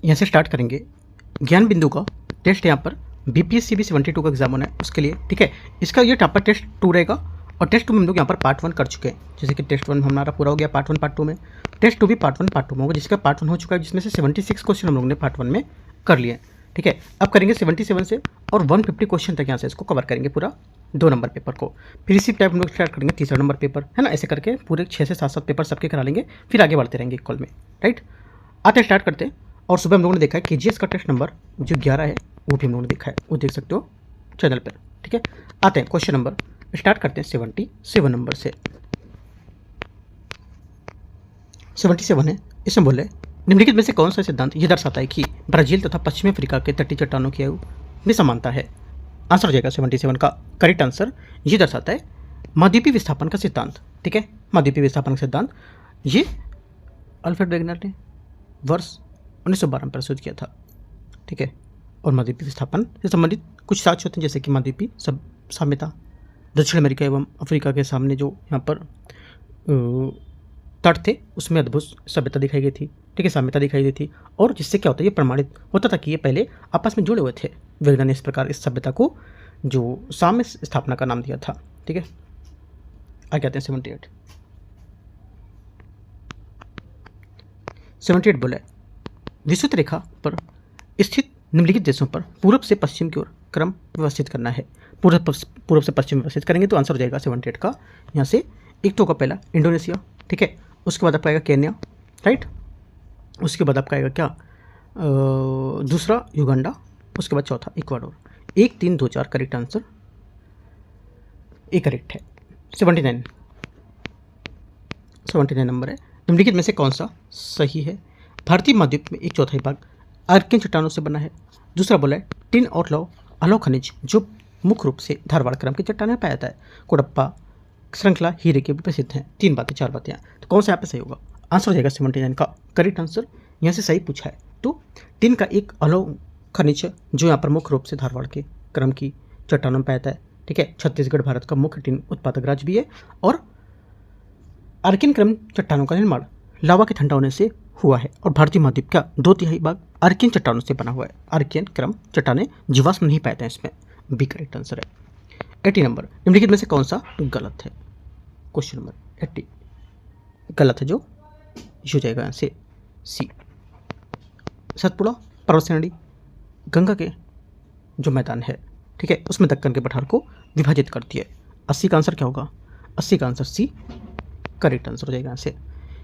यहाँ से स्टार्ट करेंगे। ज्ञान बिंदु का टेस्ट यहाँ पर बीपीएससी भी 72 का एग्जाम होना है उसके लिए, ठीक है। इसका ये यहाँ पर टेस्ट 2 रहेगा और टेस्ट 2 में हम लोग यहाँ पर पार्ट 1 कर चुके हैं। जैसे कि टेस्ट 1 हमारा पूरा हो गया, पार्ट 1 पार्ट 2 में टेस्ट 2 भी पार्ट 1 पार्ट 2 में होगा, जिसका पार्ट 1 हो चुका है, जिसमें से 76 क्वेश्चन हम लोग ने पार्ट 1 में कर लिए, ठीक है। अब करेंगे 77 से और 150 क्वेश्चन तक यहाँ से इसको कवर करेंगे पूरा 2 नंबर पेपर को। फिर इसी टाइप हम लोग स्टार्ट करेंगे तीसरा नंबर पेपर, है ना। ऐसे करके पूरे 6 से 7 पेपर सबके करा लेंगे, फिर आगे बढ़ते रहेंगे कॉल में, राइट। आते स्टार्ट करते हैं। और सुबह हम लोगों ने देखा है केजीएस का टेस्ट नंबर जो 11 है वो भी हम लोगों ने देखा है, वो देख सकते हो चैनल पर, ठीक है। आते हैं क्वेश्चन नंबर, स्टार्ट करते हैं 77 नंबर से। 77 है, इसमें बोले निम्नलिखित में से कौन सा सिद्धांत ये दर्शाता है कि ब्राजील तथा पश्चिमी अफ्रीका के तटीय चट्टानों की आयु में समानता है। आंसर हो जाएगा 77 का करेक्ट आंसर ये दर्शाता है महाद्वीपीय विस्थापन का सिद्धांत, ठीक है। महाद्वीपीय विस्थापन का सिद्धांत ये अल्फ्रेड वेगनर ने वर्ष 1912 में प्रस्तुत किया था, ठीक है। और महाद्वीपीय विस्थापन से संबंधित कुछ साक्ष्य होते हैं, जैसे कि महाद्वीपीय सब साम्यता, दक्षिण अमेरिका एवं अफ्रीका के सामने जो यहाँ पर तट थे उसमें अद्भुत सभ्यता दिखाई गई थी, ठीक है, साम्यता दिखाई गई थी। और जिससे क्या होता है, ये प्रमाणित होता था कि ये पहले आपस में जुड़े हुए थे। वेगनर ने इस प्रकार इस सभ्यता को जो साम्य स्थापना का नाम दिया था, ठीक है। आगे आते हैं 78 बोला है विषुवत रेखा पर स्थित निम्नलिखित देशों पर पूर्व से पश्चिम की ओर क्रम व्यवस्थित करना है। पूर्व से पश्चिम व्यवस्थित करेंगे तो आंसर हो जाएगा 78 का यहाँ से एक तो का पहला इंडोनेशिया, ठीक है। उसके बाद आपका आएगा केन्या, राइट। उसके बाद आपका आएगा क्या दूसरा युगांडा, उसके बाद चौथा Ecuador. 1 3 2 4 correct answer A correct है। 79 नंबर है निम्नलिखित में से कौन सा सही है। भारतीय महाद्वीप में एक चौथाई भाग आर्कियन चट्टानों से बना है। दूसरा बोला है टिन और अलो खनिज जो मुख्य रूप से धारवाड़ क्रम की चट्टान में पाया जाता है। कोडप्पा श्रृंखला हीरे के भी प्रसिद्ध हैं। 3 बातें 4 बातें हैं, तो कौन सा यहाँ पे सही होगा। आंसर हो जाएगा 79 का करेक्ट आंसर यहाँ से सही पूछा है। तो टिन का एक अलो खनिज है जो यहाँ पर मुख्य रूप से धारवाड़ के क्रम की चट्टानों में पाया जाता है, ठीक है। छत्तीसगढ़ भारत का मुख्य टिन उत्पादक राज्य भी है। और आर्कियन क्रम चट्टानों का निर्माण लावा के ठंडा होने से हुआ है। और भारतीय महाद्वीप का 2/3 भाग आर्कियन चट्टानों से बना हुआ है। आर्कियन क्रम चट्टानें जीवाश्म नहीं पाए हैं, इसमें बी करेक्ट आंसर है। 80 नंबर निम्नलिखित में से कौन सा गलत है। क्वेश्चन नंबर 80 गलत है, जो हो जाएगा यहाँ से सी। सतपुड़ा पर्वत श्रेणी गंगा के जो मैदान है, ठीक है, उसमें दक्कन के पठार को विभाजित करती है। 80 का आंसर क्या होगा। 80 का आंसर सी करेक्ट आंसर हो जाएगा यहाँ से,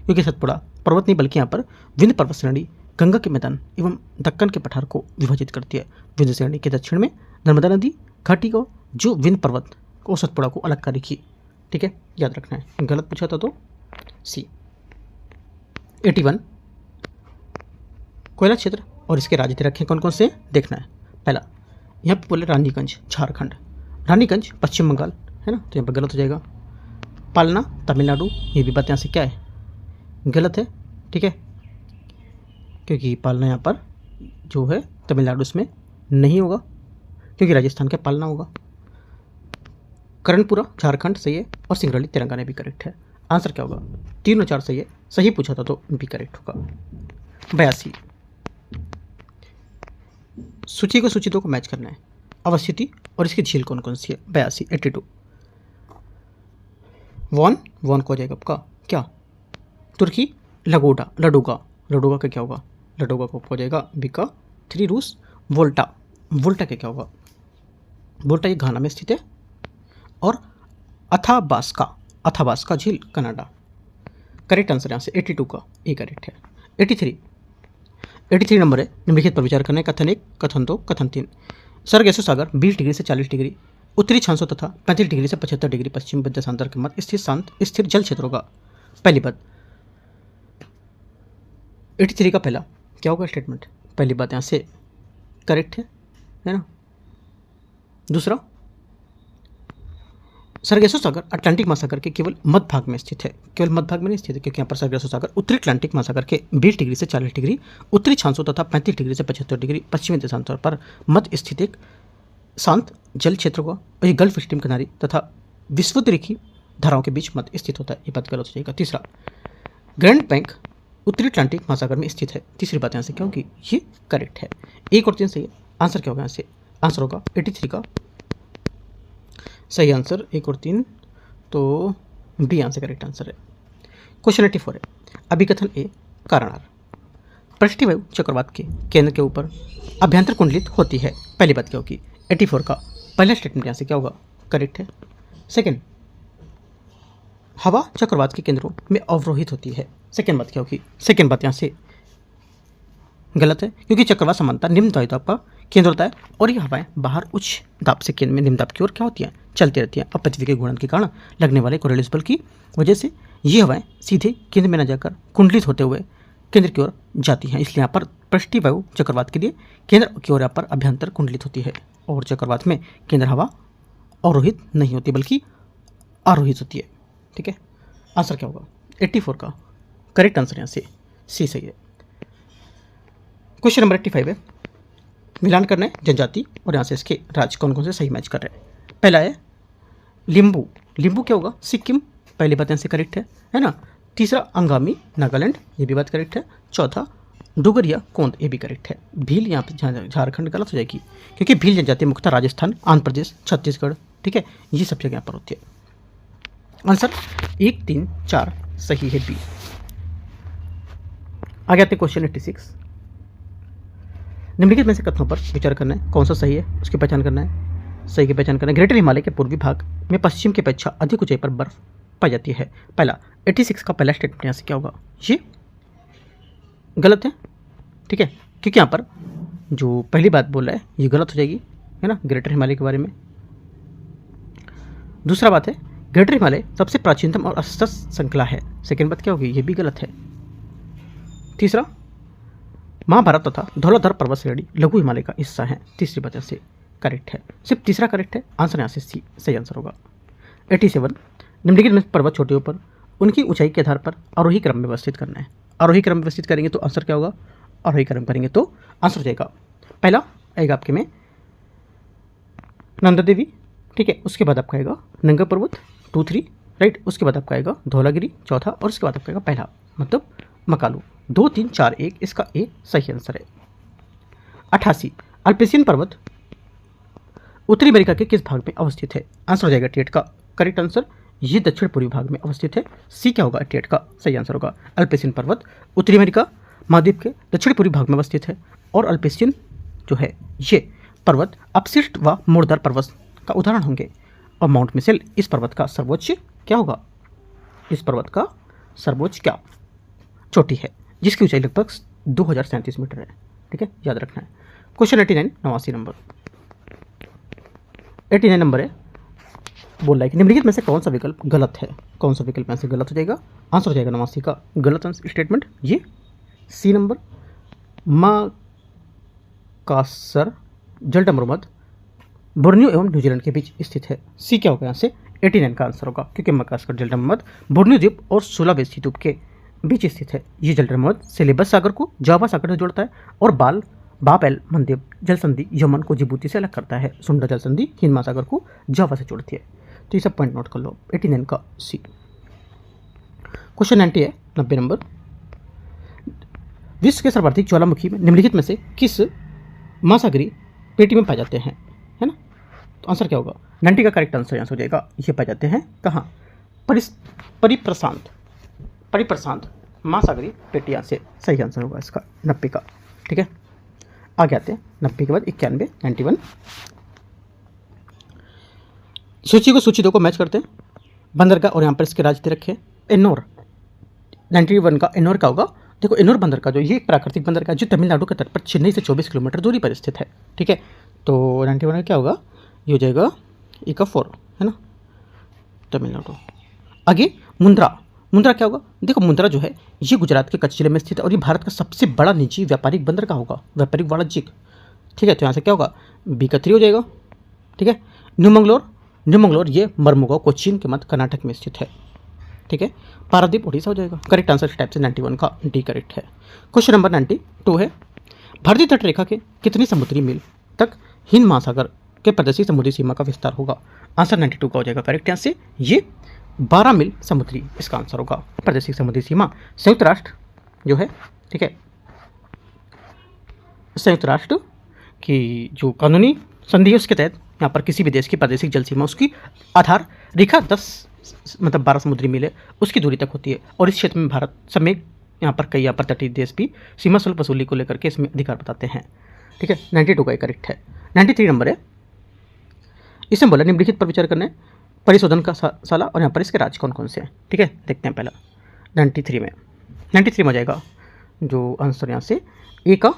क्योंकि सतपुड़ा पर्वत नहीं बल्कि यहाँ पर विंध्य पर्वत श्रेणी गंगा के मैदान एवं दक्कन के पठार को विभाजित करती है। विंध्य श्रेणी के दक्षिण में नर्मदा नदी घाटी को जो विंध्य पर्वत को सतपुड़ा को अलग करेगी, ठीक है, याद रखना है। गलत पूछा था तो सी। 81 कोयला क्षेत्र और इसके राज्य रखे कौन कौन से देखना है। पहला यहाँ पे बोले रानीगंज झारखंड, रानीगंज पश्चिम बंगाल है ना, तो यहाँ पर गलत हो जाएगा। पालना तमिलनाडु, ये भी बात यहाँ से क्या है गलत है, ठीक है, क्योंकि पालना यहाँ पर जो है तमिलनाडु इसमें नहीं होगा, क्योंकि राजस्थान का पालना होगा। करणपुरा झारखंड सही है और सिंगरौली तेलंगाना भी करेक्ट है। आंसर क्या होगा। 3 और 4 सही है, सही पूछा था तो भी करेक्ट होगा। 82 सूची को सूची 2 को मैच करना है। अवस्थिति और इसकी झील कौन कौन सी है। 82 82 वॉन को हो जाएगा आपका क्या तुर्की, लगोडा लडोगा का क्या होगा, लडोगा को हो जाएगा बी का 3 रूस, वोल्टा का क्या होगा, वोल्टा ये घाना में स्थित है। और अथाबास्का झील कनाडा। करेक्ट आंसर यहाँ से 82 का ए करेक्ट है। 83 नंबर है निम्नलिखित पर विचार करना है। कथन 1, कथन 2, कथन 3। सरगेसो सागर 20 डिग्री से 40 डिग्री उत्तरी छांसों तथा 35 डिग्री से 75 डिग्री पश्चिम विद्यासांतर के मध्य स्थित शांत स्थिर जल क्षेत्र होगा। पहली बात 83 का पहला क्या होगा स्टेटमेंट, पहली बात यहाँ से करेक्ट है ना। दूसरा सरगेसो सागर अटलांटिक महासागर के केवल मध्य भाग में स्थित है, केवल मध्य भाग में नहीं स्थित है, क्योंकि यहाँ पर सरगेसो सागर उत्तरी अटलांटिक महासागर के 20 डिग्री से 40 डिग्री उत्तरी छांसों तथा 35 डिग्री से 75 डिग्री पश्चिमी देशांतर पर मध्य स्थित एक शांत जल क्षेत्र को और ये गल्फ स्ट्रीम किनारी तथा विश्वद्वीपीय धाराओं के बीच मध्य स्थित होता है। ये बात गलत हो जाएगा। तीसरा ग्रैंड बैंक उत्तरी अटलांटिक महासागर में स्थित है। तीसरी बात यहाँ से क्या होगी, ये करेक्ट है। 1 और 3 सही है। आंसर क्या होगा यहाँ से, आंसर होगा 83 का सही आंसर 1 और 3, तो बी आंसर करेक्ट आंसर है। क्वेश्चन 84 है, अभिकथन ए कारण आर। पृष्ठी वायु चक्रवात के केंद्र के ऊपर अभ्यंतर कुंडलित होती है। पहली बात क्या होगी, 84 का पहला स्टेटमेंट यहाँ से क्या होगा, करेक्ट है। सेकेंड, हवा चक्रवात के केंद्रों में अवरोहित होती है। सेकेंड बात क्या होगी, सेकेंड बात यहाँ से गलत है, क्योंकि चक्रवात समानता निम्न वायुदाब का केंद्र होता है और ये हवाएं बाहर उच्च दाब से केंद्र में निम्न दाब की ओर क्या होती हैं, चलती रहती हैं। अब पृथ्वी के घूर्णन के कारण लगने वाले कोरियोलिस बल की वजह से ये हवाएं सीधे केंद्र में न जाकर कुंडलित होते हुए केंद्र की ओर जाती हैं। इसलिए यहाँ पर पृष्ठी वायु चक्रवात के लिए केंद्र की ओर यहाँ पर अभ्यंतर कुंडलित होती है और चक्रवात में केंद्र हवा अवरोहित नहीं होती बल्कि आरोहित होती है। ठीक है, आंसर क्या होगा, 84 का करेक्ट आंसर यहाँ से सी सही है। क्वेश्चन नंबर 85 है, मिलान करना है जनजाति और यहाँ से इसके राज्य कौन कौन से सही मैच कर रहे हैं। पहला है लिम्बू, लिम्बू क्या होगा, सिक्किम, पहली बात यहाँ से करेक्ट है ना। तीसरा अंगामी, नागालैंड, ये भी बात करेक्ट है। चौथा डोगरिया कोंद, ये भी करेक्ट है। भील यहाँ पे झारखंड गलत हो जाएगी, क्योंकि भील जनजाति मुख्यतः राजस्थान, आंध्र प्रदेश, छत्तीसगढ़, ठीक है, ये सब जगह यहाँ पर होती है। आंसर 1, 3, 4 सही है, बी। आगे आते क्वेश्चन 86, निम्नलिखित में से कथनों पर विचार करना है, कौन सा सही है उसकी पहचान करना है। सही की पहचान करना है, ग्रेटर हिमालय के पूर्वी भाग में पश्चिम की अपेक्षा अधिक ऊंचाई पर बर्फ पाई जाती है। पहला 86 का पहला स्टेटमेंट यहाँ से क्या होगा, ये गलत है। ठीक है, क्योंकि यहाँ पर जो पहली बात बोल रहा है ये गलत हो जाएगी, है ना, ग्रेटर हिमालय के बारे में। दूसरा बात है ग्रेटर हिमालय सबसे प्राचीनतम और असस्त श्रृंखला है। सेकेंड बात क्या होगी, ये भी गलत है। तीसरा महाभारत तथा धौलाधर पर्वत श्रेणी लघु हिमालय का हिस्सा है। तीसरी बात से करेक्ट है, सिर्फ तीसरा करेक्ट है। आंसर यहाँ से सी सही आंसर होगा। 87 निम्नलिखित में पर्वत चोटियों पर उनकी ऊंचाई के आधार पर आरोही क्रम में व्यवस्थित करना है। आरोही क्रम में व्यवस्थित करेंगे तो आंसर क्या होगा, आरोही क्रम करेंगे तो आंसर हो जाएगा, पहला आएगा आपके में नंदा देवी, ठीक है, उसके बाद आपका आएगा नंगा पर्वत 2, 3 राइट, उसके बाद आपका आएगा धौलागिरी चौथा, और उसके बाद आपका आएगा पहला मतलब मकालू। 2, 3, 4, 1 इसका ए सही आंसर है। 88 अल्पेशियन पर्वत उत्तरी अमेरिका के किस भाग में अवस्थित है। आंसर हो जाएगा 88 का करेक्ट आंसर, ये दक्षिण पूर्वी भाग में अवस्थित है। सी क्या होगा, 88 का सही आंसर होगा। अल्पेशियन पर्वत उत्तरी अमेरिका महाद्वीप के दक्षिण पूर्वी भाग में अवस्थित है और अल्पेशियन जो है ये पर्वत अपशिष्ट व मोड़दार पर्वत का उदाहरण होंगे। और माउंट मिसेल इस पर्वत का सर्वोच्च क्या होगा, इस पर्वत का सर्वोच्च क्या चोटी है, जिसकी ऊंचाई लगभग 2037 मीटर है। ठीक है, याद रखना है। क्वेश्चन 89 89 नंबर 89 नंबर है, बोल रहा है कि निम्नलिखित में से कौन सा विकल्प गलत है। कौन सा विकल्प में से गलत हो जाएगा, आंसर हो जाएगा 89 का गलत स्टेटमेंट, ये सी नंबर माकासर जलडमरुमद बोर्नियो एवं न्यूजीलैंड के बीच स्थित है। सी क्या होगा यहाँ से, 89 का आंसर होगा, क्योंकि माकासर जलडमरुमद बोर्नियो द्वीप और सुलावेसी द्वीप के बीच स्थित है। ये जलडमरुमद सेलेबस सागर को जावा सागर से जोड़ता है और बाप-एल मंदेब जल संधि यमन को जिबूती से अलग करता है। सुंडा जल संधि हिंद महासागर को जावा से जोड़ती है। तो ये सब पॉइंट नोट कर लो, 89 का सी। क्वेश्चन 90 है 90 नंबर, विश्व के सर्वाधिक ज्वालामुखी में निम्नलिखित में से किस महासागरीय पेटी में पाए जाते हैं, है ना। तो आंसर क्या होगा, 90 का करेक्ट आंसर यहाँ हो जाएगा, ये पाए जाते हैं कहाँ, परिप्रशांत महासागरीय पेटी, यहाँ से सही आंसर होगा इसका 90 का। ठीक है, आगे आते हैं 90 के बाद 91 91। सूची को सूची 2 को मैच करते हैं। बंदरगाह और यहाँ पर इसके राज्य दे रखे हैं। एन्नोर 91 का एन्नोर का होगा, देखो एन्नोर बंदरगाह जो ये एक प्राकृतिक बंदरगाह जो तमिलनाडु के तट पर चेन्नई से 24 किलोमीटर दूरी पर स्थित है। ठीक है, तो 91 का क्या होगा, ये हो जाएगा इका 4, है ना, तमिलनाडु। आगे मुंद्रा क्या होगा, देखो मुंद्रा जो है ये गुजरात के कच्छ जिले में स्थित है और ये भारत का सबसे बड़ा निजी व्यापारिक बंदरगाह होगा, व्यापारिक वाणिज्यिक। ठीक है, तो यहाँ से क्या होगा, बी का 3 हो जाएगा। ठीक है, न्यू मंगलोर ये मरमुगांव कोचीन के मध्य कर्नाटक में स्थित है। ठीक है, पारादीप उड़ीसा हो जाएगा। करेक्ट आंसर टाइप से 91 का डी करेक्ट है। क्वेश्चन नंबर 92 है, भारतीय तट रेखा के कितनी समुद्री मील तक हिंद महासागर के प्रादेशिक समुद्री सीमा का विस्तार होगा। आंसर 92 का हो जाएगा करेक्ट, यहाँ से ये 12 मील समुद्री इसका आंसर होगा। प्रादेशिक समुद्री सीमा संयुक्त राष्ट्र जो है, ठीक है, संयुक्त राष्ट्र की जो कानूनी संधि है उसके तहत यहाँ पर किसी भी देश की प्रादेशिक जल सीमा उसकी आधार रेखा 12 समुद्री मील है उसकी दूरी तक होती है, और इस क्षेत्र में भारत समेत यहाँ पर कई तटीय देश भी सीमा शुल्क वसूली को लेकर के इसमें अधिकार बताते हैं, ठीक है। 92 का करेक्ट है। 93 नंबर है, इसमें बोला निम्नलिखित पर विचार करने परिशोधन का साला और यहाँ पर इसके राज्य कौन कौन से हैं, ठीक है, देखते हैं पहला 93 में हो जाएगा जो आंसर यहाँ से ए का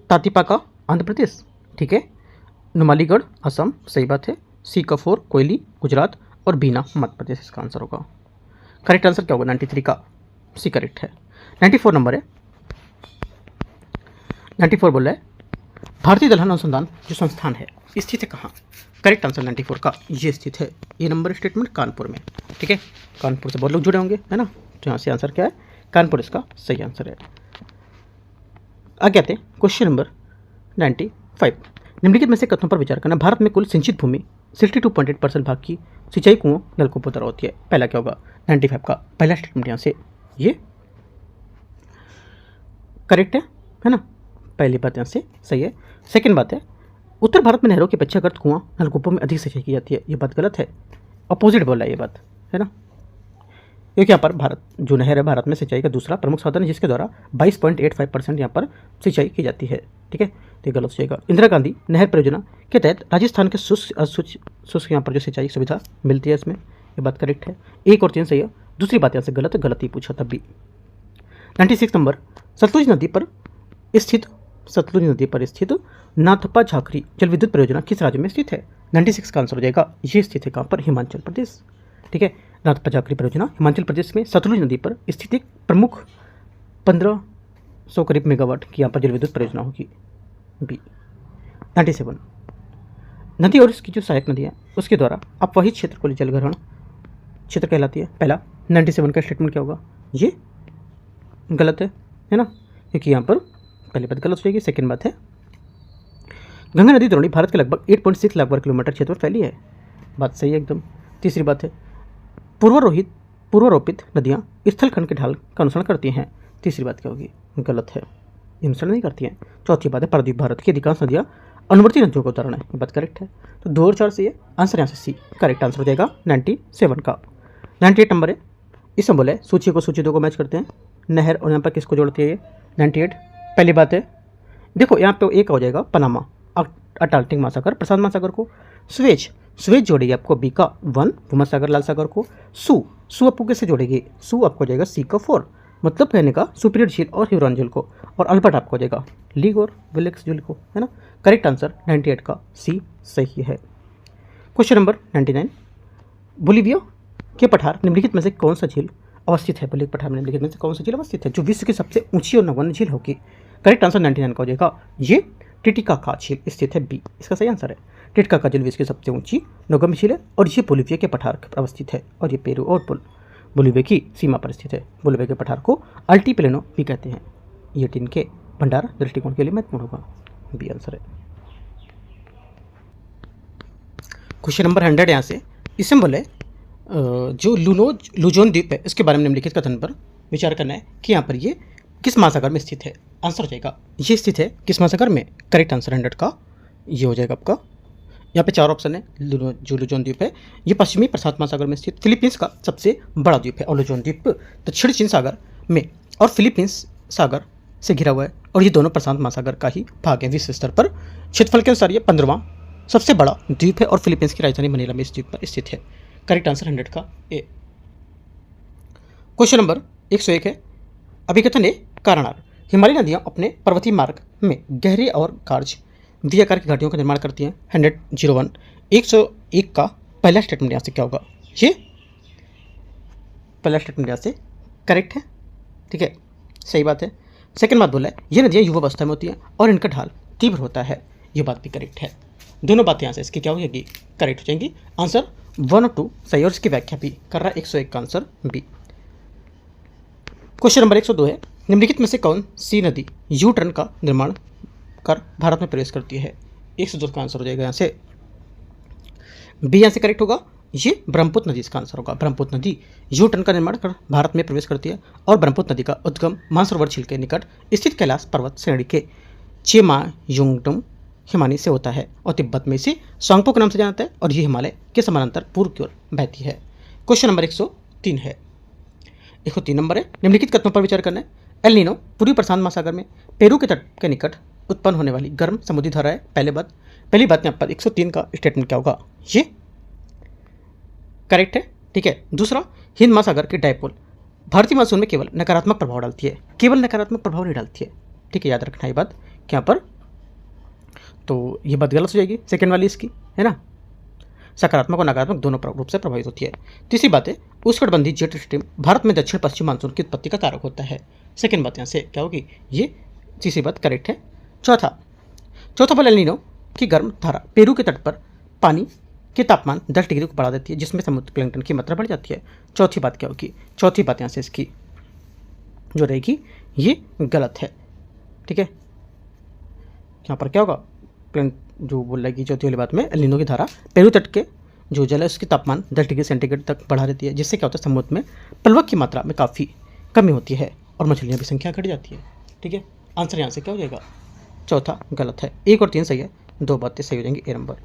तातिपा का आंध्र प्रदेश, ठीक है, नुमालीगढ़ असम, सही बात है, सी का 4 कोयली गुजरात, और बीना मध्य प्रदेश इसका आंसर होगा। करेक्ट आंसर क्या होगा 93 का, सी करेक्ट है। 94 नंबर है, 94 बोल रहा है भारतीय दलहन अनुसंधान जो संस्थान है स्थित है कहाँ। करेक्ट आंसर 94 का ये स्थित है, ये नंबर स्टेटमेंट कानपुर में, ठीक है, कानपुर से बहुत लोग जुड़े होंगे, है ना, तो यहाँ से आंसर क्या है कानपुर इसका सही आंसर है। आगे आते हैं क्वेश्चन नंबर 95। निम्नलिखित में से कथनों पर विचार करना। भारत में कुल सिंचित भूमि 62.8% भाग की सिंचाई कुओं नलकूपों द्वारा होती है। पहला क्या होगा 95 का पहला स्टेटमेंट यहाँ से ये करेक्ट है ना, पहली बात यहाँ से सही है। सेकंड बात है उत्तर भारत में नहरों की अपेक्षाकृत कुआं नलकूपों में अधिक सिंचाई की जाती है, ये बात गलत है, अपोजिट बोला है ये बात, है ना, क्योंकि यहाँ पर भारत जो नहर है भारत में सिंचाई का दूसरा प्रमुख साधन है जिसके द्वारा 22.85% यहाँ पर सिंचाई की जाती है, ठीक है, तो ये गलत हो जाएगा। इंदिरा गांधी नहर परियोजना के तहत राजस्थान के शुष्क यहाँ पर जो सिंचाई सुविधा मिलती है इसमें, ये बात करेक्ट है। 1 और 3 सही है, दूसरी बात यहाँ से गलत ही पूछा तब भी। 96 नंबर सतलुज नदी पर स्थित नाथपा झाकरी जल विद्युत परियोजना किस राज्य में स्थित है। 96 का आंसर हो जाएगा ये स्थित है कहाँ पर, हिमाचल प्रदेश, ठीक है, नाथपा झाकरी परियोजना हिमाचल प्रदेश में सतलुज नदी पर स्थित एक प्रमुख 1500 करीब मेगावाट की यहाँ पर जल विद्युत परियोजना होगी। बी 97 नदी और इसकी जो सहायक नदी है उसके द्वारा अपवाहित क्षेत्र को जलग्रहण क्षेत्र कहलाती है। पहला 97 का स्टेटमेंट क्या होगा, ये गलत है ना, क्योंकि यहाँ पर पहली बात गलत हो जाएगी। सेकंड बात है गंगा नदी द्रोणी भारत के लगभग 8.6 लाख वर्ग किलोमीटर क्षेत्र पर फैली है, बात सही है एकदम। तीसरी बात है पूर्वारोपित नदियाँ स्थलखंड के ढाल का अनुसरण करती हैं, तीसरी बात क्या होगी, गलत है, अनुसरण नहीं करती हैं। चौथी बात है प्रायद्वीप भारत की अधिकांश नदियाँ अनुवर्ती नदियों का उदाहरण है, ये बात करेक्ट है। तो 2 और 4 से ये आंसर यहाँ से सी करेक्ट आंसर हो जाएगा 97 का। 98 नंबर है, इसमें बोले सूची को सूची 2 को मैच करते हैं, नहर और यहाँ पर किसको जोड़ती है ये 98। पहली बात है देखो यहाँ पे एक हो जाएगा पनामा अटलांटिक महासागर प्रशांत महासागर को, स्वेज जोड़ेगी आपको बी का 1 भूमध्य सागर लाल सागर को, सू आपको कैसे जोड़ेगी, सू आपको जाएगा सी का 4 मतलब कहने का सुपीरियर झील और ह्यूरॉन झील को, और अल्बर्ट आपको जाएगा लीग और विलेक्स झील को, है ना। करेक्ट आंसर 98 का सी सही है। क्वेश्चन नंबर 99 बोलीविया के पठार निम्नलिखित में से कौन सा झील अवस्थित है, बोलीविया पठार में निम्नलिखित में से कौन सा झील अवस्थित है जो विश्व की सबसे ऊंची और नगण्य झील होगी। करेक्ट आंसर 99 का हो जाएगा ये टिटिकाका झील स्थित है, बी इसका सही आंसर है। टिटिकाका झील विश्व की सबसे ऊंची नगण्य झील है और ये बोलीविया के पठार पर अवस्थित है, और ये पेरू और बोलीविया की सीमा पर स्थित है। बोलीविया के पठार को अल्टीप्लेनो भी कहते हैं, ये टिन के भंडार दृष्टिकोण के लिए महत्वपूर्ण होगा, बी आंसर है। क्वेश्चन नंबर 100 यहाँ से इसमें बोले जो लुजोन द्वीप है इसके बारे में निम्नलिखित कथन पर विचार करना है कि यहाँ पर ये किस महासागर में स्थित है। आंसर हो जाएगा ये स्थित है किस महासागर में, करेक्ट आंसर 100 का ये हो जाएगा आपका। यहाँ पे 4 ऑप्शन है। जो लुजोन द्वीप है ये पश्चिमी प्रशांत महासागर में स्थित फिलीपींस का सबसे बड़ा द्वीप है, और लुजोन द्वीप दक्षिण चीन सागर में और फिलीपींस सागर से घिरा हुआ है, और ये दोनों प्रशांत महासागर का ही भाग है। विश्व स्तर पर क्षेत्रफल के अनुसार ये 15वां सबसे बड़ा द्वीप है और फिलीपींस की राजधानी मनीला में इस द्वीप पर स्थित है। करेक्ट आंसर 100 का ए। क्वेश्चन नंबर 101 है अभिकथन ए कारणार हिमालय नदियाँ अपने पर्वतीय मार्ग में गहरे और कार्ज वी आकार की घाटियों का निर्माण करती हैं। 101 का पहला स्टेटमेंट यहाँ से क्या होगा, ये पहला स्टेटमेंट यहाँ से करेक्ट है, ठीक है, सही बात है। सेकंड बात बोला है ये नदियाँ युवावस्था में होती हैं और इनका ढाल तीव्र होता है, ये बात भी करेक्ट है। दोनों बातें यहाँ से इसकी क्या हो जाएगी, करेक्ट हो जाएंगी। आंसर 1 और 2 सही, और इसकी व्याख्या भी कर रहा है 101 का आंसर बी। क्वेश्चन नंबर 102 है निम्नलिखित में से कौन सी नदी यू टर्न का निर्माण कर भारत में प्रवेश करती है। 102 का आंसर हो जाएगा यहाँ से बी, यहाँ से करेक्ट होगा। ये ब्रह्मपुत्र नदी इसका आंसर होगा। ब्रह्मपुत्र नदी यू टर्न का निर्माण कर भारत में प्रवेश करती है और ब्रह्मपुत्र नदी का उद्गम मानसरोवर झील के निकट स्थित कैलाश पर्वत श्रेणी के चेमायुंगडुम हिमानी से होता है और तिब्बत में इसे सांगपो के नाम से जाना जाता है और ये हिमालय के समानांतर पूर्व की ओर बहती है। क्वेश्चन नंबर 103 है। 103 नंबर है, निम्नलिखित कथनों पर विचार करना है। एल नीनो पूर्वी प्रशांत महासागर में पेरू के तट के निकट उत्पन्न होने वाली गर्म समुद्री धारा है। पहली बात यहाँ पर 103 का स्टेटमेंट क्या होगा, ये करेक्ट है। ठीक है। दूसरा, हिंद महासागर के डायपोल भारतीय मानसून में केवल नकारात्मक प्रभाव डालती है, केवल नकारात्मक प्रभाव नहीं डालती है। ठीक है, याद रखना ये बात यहाँ पर। तो ये बात गलत हो जाएगी सेकेंड वाली इसकी, है ना। सकारात्मक और नकारात्मक दोनों रूप से प्रभावित होती है। तीसरी बात है, उष्णकटिबंधीय जेट स्ट्रीम भारत में दक्षिण पश्चिम मानसून की उत्पत्ति का कारक होता है। सेकेंड बात यहाँ से क्या होगी, ये तीसरी बात करेक्ट है। चौथा बल एल नीनो की गर्म धारा पेरू के तट पर पानी के तापमान 10 डिग्री को बढ़ा देती है, जिसमें समुद्र प्लैंकटन की मात्रा बढ़ जाती है। चौथी बात क्या होगी, चौथी बात यहाँ से इसकी जो रहेगी ये गलत है। ठीक है, यहाँ पर क्या होगा, प्लैंक जो बोल रहा है कि चौथी वाली बात में एल नीनो की धारा पेरू तट के जो जल है उसकी तापमान 10 डिग्री सेंटीग्रेड तक बढ़ा देती है, जिससे क्या होता है समुद्र में प्लवक की मात्रा में काफ़ी कमी होती है और मछलियों की संख्या घट जाती है। ठीक है, आंसर यहाँ से क्या हो जाएगा, चौथा गलत है। 1 और 3 सही है, 2 बातें सही हो जाएंगी। ए नंबर।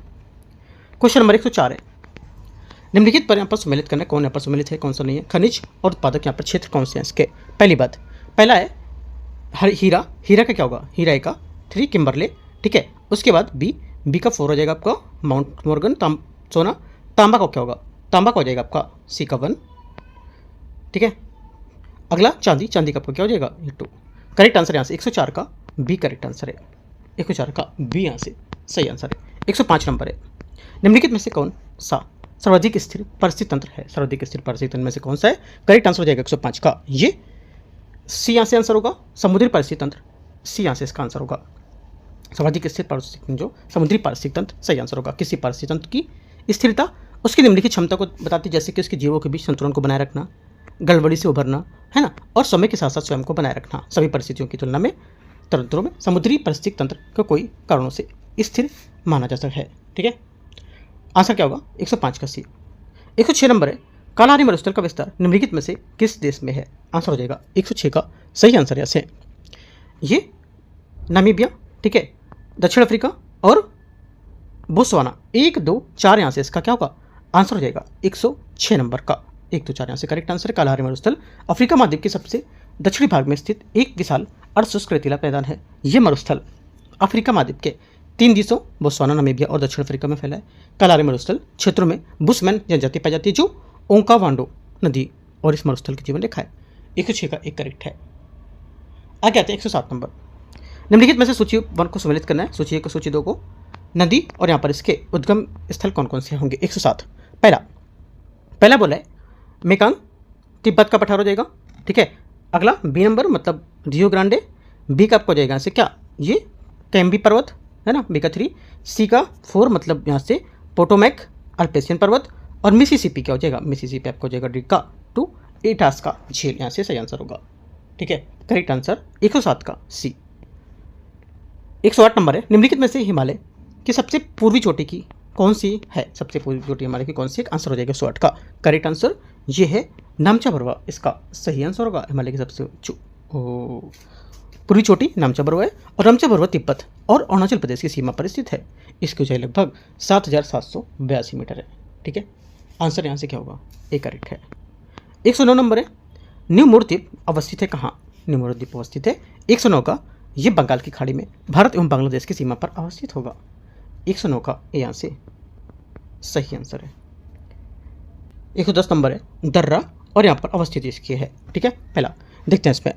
क्वेश्चन नंबर 104 है। निम्नलिखित पर यहाँ पर सम्मिलित करना है, कौन यहाँ पर सम्मिलित है कौन सा नहीं है। खनिज और उत्पादक यहाँ पर क्षेत्र कौन से हैं इसके। पहला है हीरा का क्या होगा, हीरा का 3 किम्बरले। ठीक है, उसके बाद बी का 4 हो जाएगा आपका माउंट मॉर्गन सोना। तांबा का क्या होगा, तांबा का हो जाएगा आपका सी का 1। ठीक है, अगला चांदी का आपका क्या हो जाएगा, 2। करेक्ट आंसर यहाँ से 104 का बी करेक्ट आंसर है। 104 का बी यहाँ से सही आंसर है। 105 नंबर है। निम्नलिखित में से कौन सा सर्वाधिक स्थिर परिस्थिति तंत्र है। सर्वाधिक स्थिर परिस्थिति तंत्र में से कौन सा है, करेक्ट आंसर हो जाएगा 105 का ये सी यहाँ से आंसर होगा, समुद्री परिस्थिति तंत्र। सी यहाँ से इसका आंसर होगा, सर्वाधिक स्थिर परिस्थिति जो समुद्री परिस्थिति तंत्र सही आंसर होगा। किसी परिस्थिति तंत्र की स्थिरता उसकी निम्नलिखित क्षमता को बताती है, जैसे कि उसके जीवों के बीच संतुलन को बनाए रखना, गड़बड़ी से उभरना, है ना, और समय के साथ साथ स्वयं को बनाए रखना। सभी परिस्थितियों की तुलना में तंत्रों में समुद्री परिस्थिति तंत्र को कोई कारणों से स्थिर माना जा सकता है। ठीक है, आंसर क्या होगा, 105 का सी। 106 नंबर है। कालाहारी मरुस्थल का विस्तार निम्नलिखित में से किस देश में है। आंसर हो जाएगा 106 का सही आंसर ऐसे ये नामीबिया। ठीक है, दक्षिण अफ्रीका और बोत्सवाना। 1 2 4 यहाँ से इसका क्या होगा, आंसर हो जाएगा 106 नंबर का 1 2 4 यहाँ से करेक्ट आंसर है। कालाहारी मरुस्थल अफ्रीका महाद्वीप के सबसे दक्षिणी भाग में स्थित एक विशाल अर्धशुष्क रेतीला मैदान है। यह मरुस्थल अफ्रीका महाद्वीप के 3 देशों बोत्सवाना, नामीबिया और दक्षिण अफ्रीका में फैला है। कालाहारी मरुस्थल क्षेत्रों में बुशमैन जनजाति पाई जाती है जो ओंकावांडो नदी और इस मरुस्थल की जीवन रेखा है। 106 का 1 करेक्ट है। आगे आते हैं 107 नंबर। निम्नलिखित में से सूची 1 को सम्मिलित करना है, सूची 1 को सूची 2 को। नदी और यहाँ पर इसके उद्गम स्थल कौन कौन से होंगे। 107 पहला बोला है मेकांग, तिब्बत का पठार हो जाएगा। ठीक है, अगला बी नंबर मतलब रियो ग्रांडे। बी का आपको हो जाएगा यहाँ से क्या, ये कैम्बी पर्वत है ना, बी का 3। सी का 4 मतलब यहाँ से पोटोमैक अल्पेशियन पर्वत। और मिसिसिपी क्या हो जाएगा, मिसिसिपी आपको हो जाएगा डी का 2 एटास का झील यहाँ से सही आंसर होगा। ठीक है, करेक्ट आंसर 107 का सी। 108 नंबर है। निम्नलिखित में से हिमालय की सबसे पूर्वी चोटी की कौन सी है, सबसे पूर्वी चोटी हिमालय की कौन सी, आंसर हो जाएगा 108 का करेक्ट आंसर ये है नामचा बरुआ, इसका सही आंसर होगा। हिमालय की सबसे पूर्वी चोटी नामचा बरुआ है और नामचा बरुआ तिब्बत और अरुणाचल प्रदेश की सीमा पर स्थित है। इसकी ऊंचाई लगभग 7782 मीटर है। ठीक है, आंसर यहाँ से क्या होगा, ए करेक्ट है। 109 नंबर है। न्यू मूर्द्वीप अवस्थित है कहाँ, न्यू मूर्द्वीप अवस्थित है 109 का ये बंगाल की खाड़ी में भारत एवं बांग्लादेश की सीमा पर अवस्थित होगा। 109 का ए यहाँ से सही आंसर है। 110 नंबर है। दर्रा और यहाँ पर अवस्थित इसकी है। ठीक है, पहला देखते हैं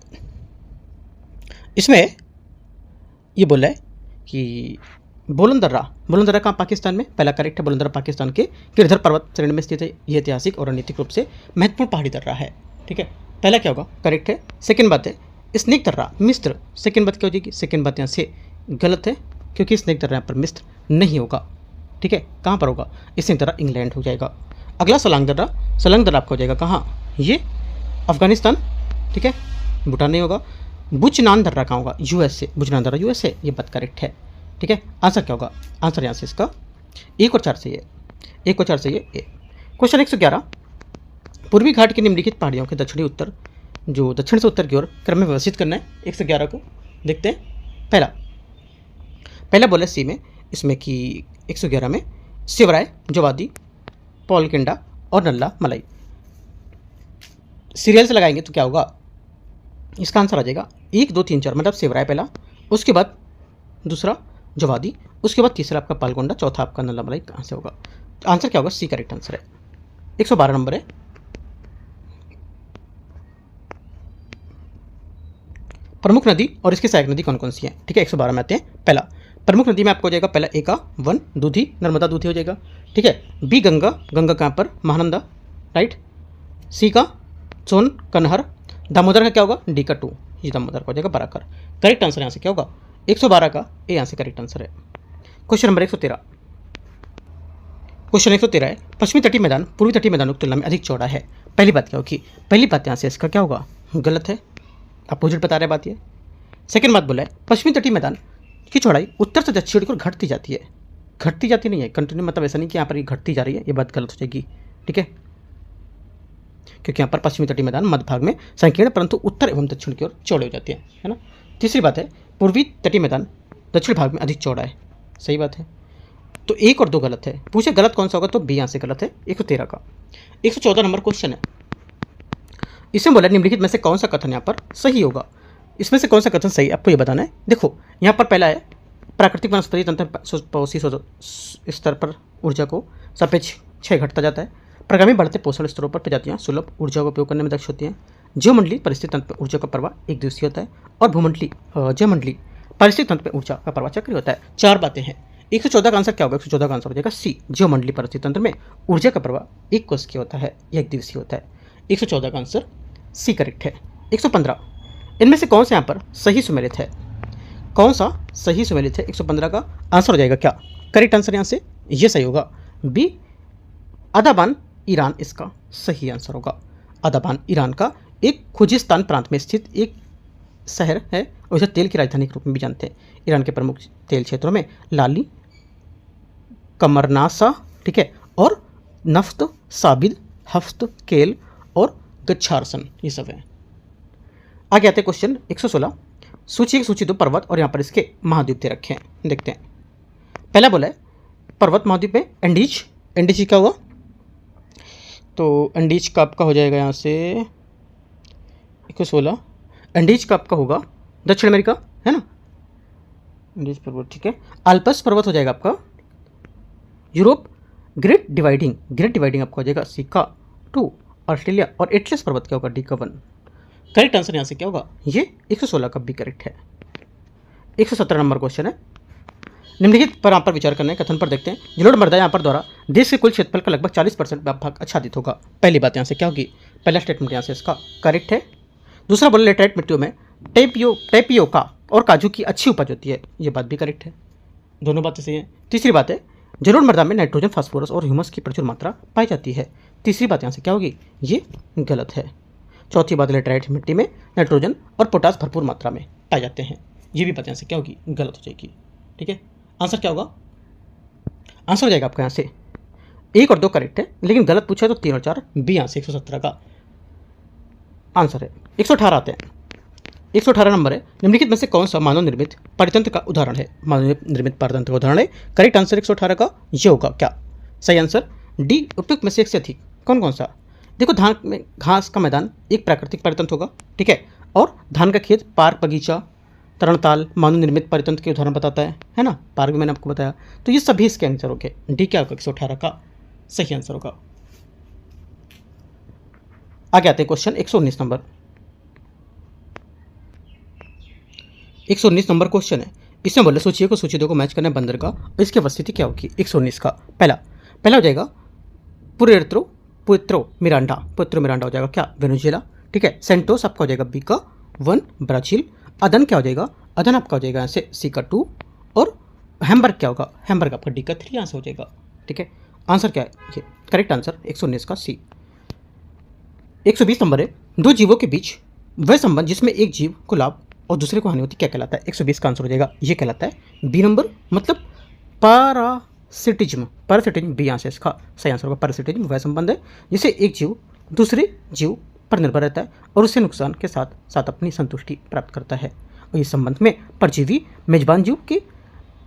इसमें ये बोला है कि बोलन दर्रा कहाँ, पाकिस्तान में। पहला करेक्ट है, बोलन दर्रा पाकिस्तान के गिरधर पर्वत श्रेणी में स्थित है। ये ऐतिहासिक और रणनीतिक रूप से महत्वपूर्ण पहाड़ी दर्रा है। ठीक है, पहला क्या होगा, करेक्ट है। सेकंड बात है स्नेक दर्रा मिस्र। सेकंड बात क्या हो जाएगी, सेकंड बात यहाँ से गलत है क्योंकि स्नेक दर्रा यहाँ पर मिस्र नहीं होगा। ठीक है, कहाँ पर होगा, स्नेक दर्रा इंग्लैंड हो जाएगा। अगला सलांग दर्रा आपका हो जाएगा कहाँ, ये अफगानिस्तान। ठीक है, भूटान नहीं होगा। बुचनान दर्रा कहाँ होगा, यूएसए। बुचनान दर्रा यूएसए, ये बात करेक्ट है। ठीक है, आंसर क्या होगा, आंसर यहाँ से इसका 1 और 4 सही है। 1 और 4 सही है ए। क्वेश्चन 111, पूर्वी घाट की निम्नलिखित पहाड़ियों के दक्षिणी उत्तर जो दक्षिण से उत्तर की ओर क्रम में व्यवस्थित करना है। 111 को देखते हैं। पहला बोला सी में, इसमें कि 111 में शिवराय, जोवादी, पॉलकेंडा और नल्ला मलाई। सीरियल से लगाएंगे तो क्या होगा, इसका आंसर आ जाएगा 1 2 3 4, मतलब शिवराय पहला, उसके बाद दूसरा जोवादी, उसके बाद तीसरा आपका पालकोंडा, चौथा आपका नल्ला मलाई। कहाँ से होगा, तो आंसर क्या होगा, सी करेक्ट आंसर है। 112 नंबर है, प्रमुख नदी और इसकी सहायक नदी कौन कौन सी है। ठीक है, 112 में आते हैं। पहला प्रमुख नदी में आपको हो जाएगा, पहला ए का वन दूधी, नर्मदा दूधी हो जाएगा। ठीक है, बी गंगा, गंगा कहाँ पर, महानंदा, राइट। सी का सोन कन्हर, दामोदर का क्या होगा, डी का 2, ये दामोदर का हो जाएगा बराकर। करेक्ट आंसर यहाँ से क्या होगा, 112 का ए यहाँ से करेक्ट आंसर है। क्वेश्चन नंबर 113, क्वेश्चन 113 है, पश्चिमी तटीय मैदान पूर्वी तटीय मैदानों की तुलना में अधिक चौड़ा है। पहली बात क्या होगी, पहली बात यहाँ से इसका क्या होगा, गलत है, अपोजिट बता रहे बात ये। सेकंड बात बोला है, पश्चिमी तटीय मैदान की चौड़ाई उत्तर से दक्षिण की ओर घटती जाती है, घटती जाती नहीं है, कंटिन्यू, मतलब ऐसा नहीं कि यहाँ पर ये घटती जा रही है, ये बात गलत हो जाएगी। ठीक है, क्योंकि यहाँ पर पश्चिमी तटीय मैदान मध्य भाग में संकीर्ण परंतु उत्तर एवं दक्षिण की ओर चौड़े हो जाते हैं, है ना। तीसरी बात है, पूर्वी तटीय मैदान दक्षिण भाग में अधिक चौड़ा है, सही बात है। तो 1 और 2 गलत है, पूछे गलत कौन सा होगा, तो बी यहाँ से गलत है। 113 का 114 नंबर क्वेश्चन है, इसमें बोला निम्नलिखित में से कौन सा कथन यहाँ पर सही होगा। इसमें से कौन सा कथन सही, आपको ये बताना है। देखो यहाँ पर पहला है, प्राकृतिक वनस्पति तंत्र पड़ोसी स्तर पर ऊर्जा को सापेक्ष क्षय घटता जाता है। प्रगामी बढ़ते पोषण स्तरों पर प्रजातियां सुलभ ऊर्जा का उपयोग करने में दक्ष होती हैं। ज्योमंडलीय परिस्थिति तंत्र में ऊर्जा का प्रवाह एक दिवसीय होता है और ज्योमंडलीय परिस्थिति तंत्र में ऊर्जा का प्रवाह चक्रीय होता है। 4 बातें हैं। 114 का आंसर क्या होगा, 114 का आंसर हो जाएगा सी, ज्योमंडलीय परिस्थिति तंत्र में ऊर्जा का प्रवाह एक कोषीय होता है या एक दिवसीय होता है। 114 का आंसर सी करेक्ट है। 115, इनमें से कौन सा यहाँ पर सही सुमेलित है, कौन सा सही सुमेलित है। 115 का आंसर हो जाएगा क्या, करेक्ट आंसर यहाँ से ये सही होगा, बी अदाबान ईरान इसका सही आंसर होगा। अदाबान ईरान का एक खुजिस्तान प्रांत में स्थित एक शहर है और इसे तेल की राजधानी के रूप में भी जानते हैं। ईरान के प्रमुख तेल क्षेत्रों में लाली, कमरनासा, ठीक है, और नफ्त, साबिद, हफ्त, केल और गच्छारसन, ये सब है। आगे आते हैं क्वेश्चन 116, सूची 1 सूची 2 पर्वत और यहाँ पर इसके महाद्वीप दे रखे हैं, देखते हैं। पहला बोला है पर्वत महाद्वीप में एंडीज, एंडीज क्या हुआ, तो एंडीज का आपका हो जाएगा यहाँ से 116, एंडीज का आपका होगा दक्षिण अमेरिका, है ना, एंडीज पर्वत, ठीक है। आल्पस पर्वत हो जाएगा आपका यूरोप, ग्रेट डिवाइडिंग आपका हो जाएगा सी का 2 ऑस्ट्रेलिया, और एटलस पर्वत क्या होगा, डी का 1। करेक्ट आंसर यहाँ से क्या होगा, ये 116 का भी करेक्ट है। 117 नंबर क्वेश्चन है, निम्नलिखित पर यहाँ पर विचार करना है, कथन पर देखते हैं। जलोढ़ मृदा यहाँ पर द्वारा देश के कुल क्षेत्रफल का लगभग 40% भाग आच्छादित होगा। पहली बात यहाँ से क्या होगी, पहला स्टेटमेंट यहाँ से इसका करेक्ट है। दूसरा बोले लेटराइट मिट्टियों में टेपियोका और काजू की अच्छी उपज होती है, ये बात भी करेक्ट है, दोनों बातें सही हैं। तीसरी बात है जलोढ़ मृदा में नाइट्रोजन, फास्फोरस और ह्यूमस की प्रचुर मात्रा पाई जाती है, तीसरी बात यहाँ से क्या होगी, ये गलत है। चौथी बात लेटराइट मिट्टी में नाइट्रोजन और पोटास भरपूर मात्रा में पाए जाते हैं, ये भी बात यहाँ से क्या होगी, गलत हो जाएगी। ठीक है, आंसर क्या होगा, आंसर हो जाएगा आपका यहाँ से 1 और 2 करेक्ट है, लेकिन गलत पूछा तो 3 और 4, बी यहाँ से 117 का आंसर है। 118 आते हैं, 118 नंबर है, निम्नलिखित में से कौन सा मानव निर्मित परितंत्र का उदाहरण है, मानव निर्मित परितंत्र का उदाहरण है। करेक्ट आंसर 118 का ये होगा क्या, सही आंसर डी, उपयुक्त में से एक से अधिक कौन कौन सा। देखो धान में घास का मैदान एक प्राकृतिक परितंत्र होगा, ठीक है, और धान का खेत, पार्क, बगीचा, तरणताल मानव निर्मित परितंत्र के उदाहरण बताता है ना, पार्क में मैंने आपको बताया, तो ये सभी इसके आंसर हो गए, डी क्या होगा, 118 का सही आंसर होगा। आगे आते हैं क्वेश्चन 119 नंबर, 119 नंबर क्वेश्चन है, इसमें बोले सूची को सूची 2 को मैच करने बंदरगाह और इसकी अवस्थिति क्या होगी। 119 का पहला हो जाएगा पुएर्तो मिरांडा हो जाएगा क्या, वेनेजुएला, ठीक है। सेंटोस आपका हो जाएगा बी का 1, ब्राजील। अदन क्या हो जाएगा, अदन आपका हो जाएगा यहाँ से सी का 2, और हैम्बर्ग क्या होगा, हैम्बर्ग आपका डी का 3 आंसर हो जाएगा। ठीक है, आंसर क्या है, ये करेक्ट आंसर 119 का सी। 120 नंबर है, दो जीवों के बीच वह संबंध जिसमें एक जीव को लाभ और दूसरे को हानि होती क्या कहलाता है। 120 का आंसर हो जाएगा, ये कहलाता है बी नंबर, मतलब पैरासिटिज्म बी यहाँ से इसका सही आंसर होगा। पैरासिटिज्म वह संबंध है जिसे एक जीव दूसरे जीव पर निर्भर रहता है और उससे नुकसान के साथ साथ अपनी संतुष्टि प्राप्त करता है। और इस संबंध में परजीवी मेजबान जीव के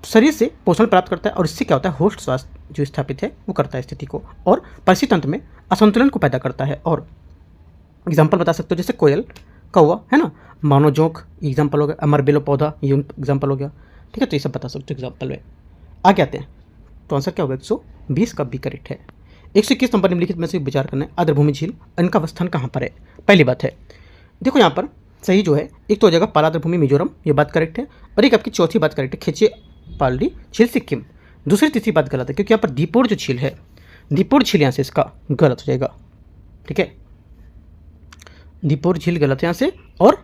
शरीर से पोषण प्राप्त करता है और इससे क्या होता है, होस्ट स्वास्थ्य जो स्थापित है वो करता है स्थिति को और परिस्थिति तंत्र में असंतुलन को पैदा करता है। और एग्जाम्पल बता सकते हो जैसे कोयल, कौवा है ना, मानो जोंक एग्जाम्पल हो गया, अमरबेलो पौधा ये एग्जाम्पल हो गया। ठीक है, तो ये सब बता सकते हो एग्जाम्पल में। आगे आते हैं तो आंसर क्या होगा, 120 का बी करेक्ट है। 121 नंबर निम्नलिखित में से विचार करना है, आर्द्रभूमि झील इनका अवस्थान कहाँ पर है। पहली बात है देखो यहाँ पर सही जो है एक तो हो जाएगा पालाद्रभूमि मिजोरम, ये बात करेक्ट है। और एक आपकी चौथी बात करेक्ट है, खेचे पालड़ी झील सिक्किम। दूसरी तीसरी बात गलत है क्योंकि यहाँ पर दीपोर जो झील है, दीपोर झील यहाँ से इसका गलत हो जाएगा। ठीक है, दीपोर झील गलत है यहाँ से। और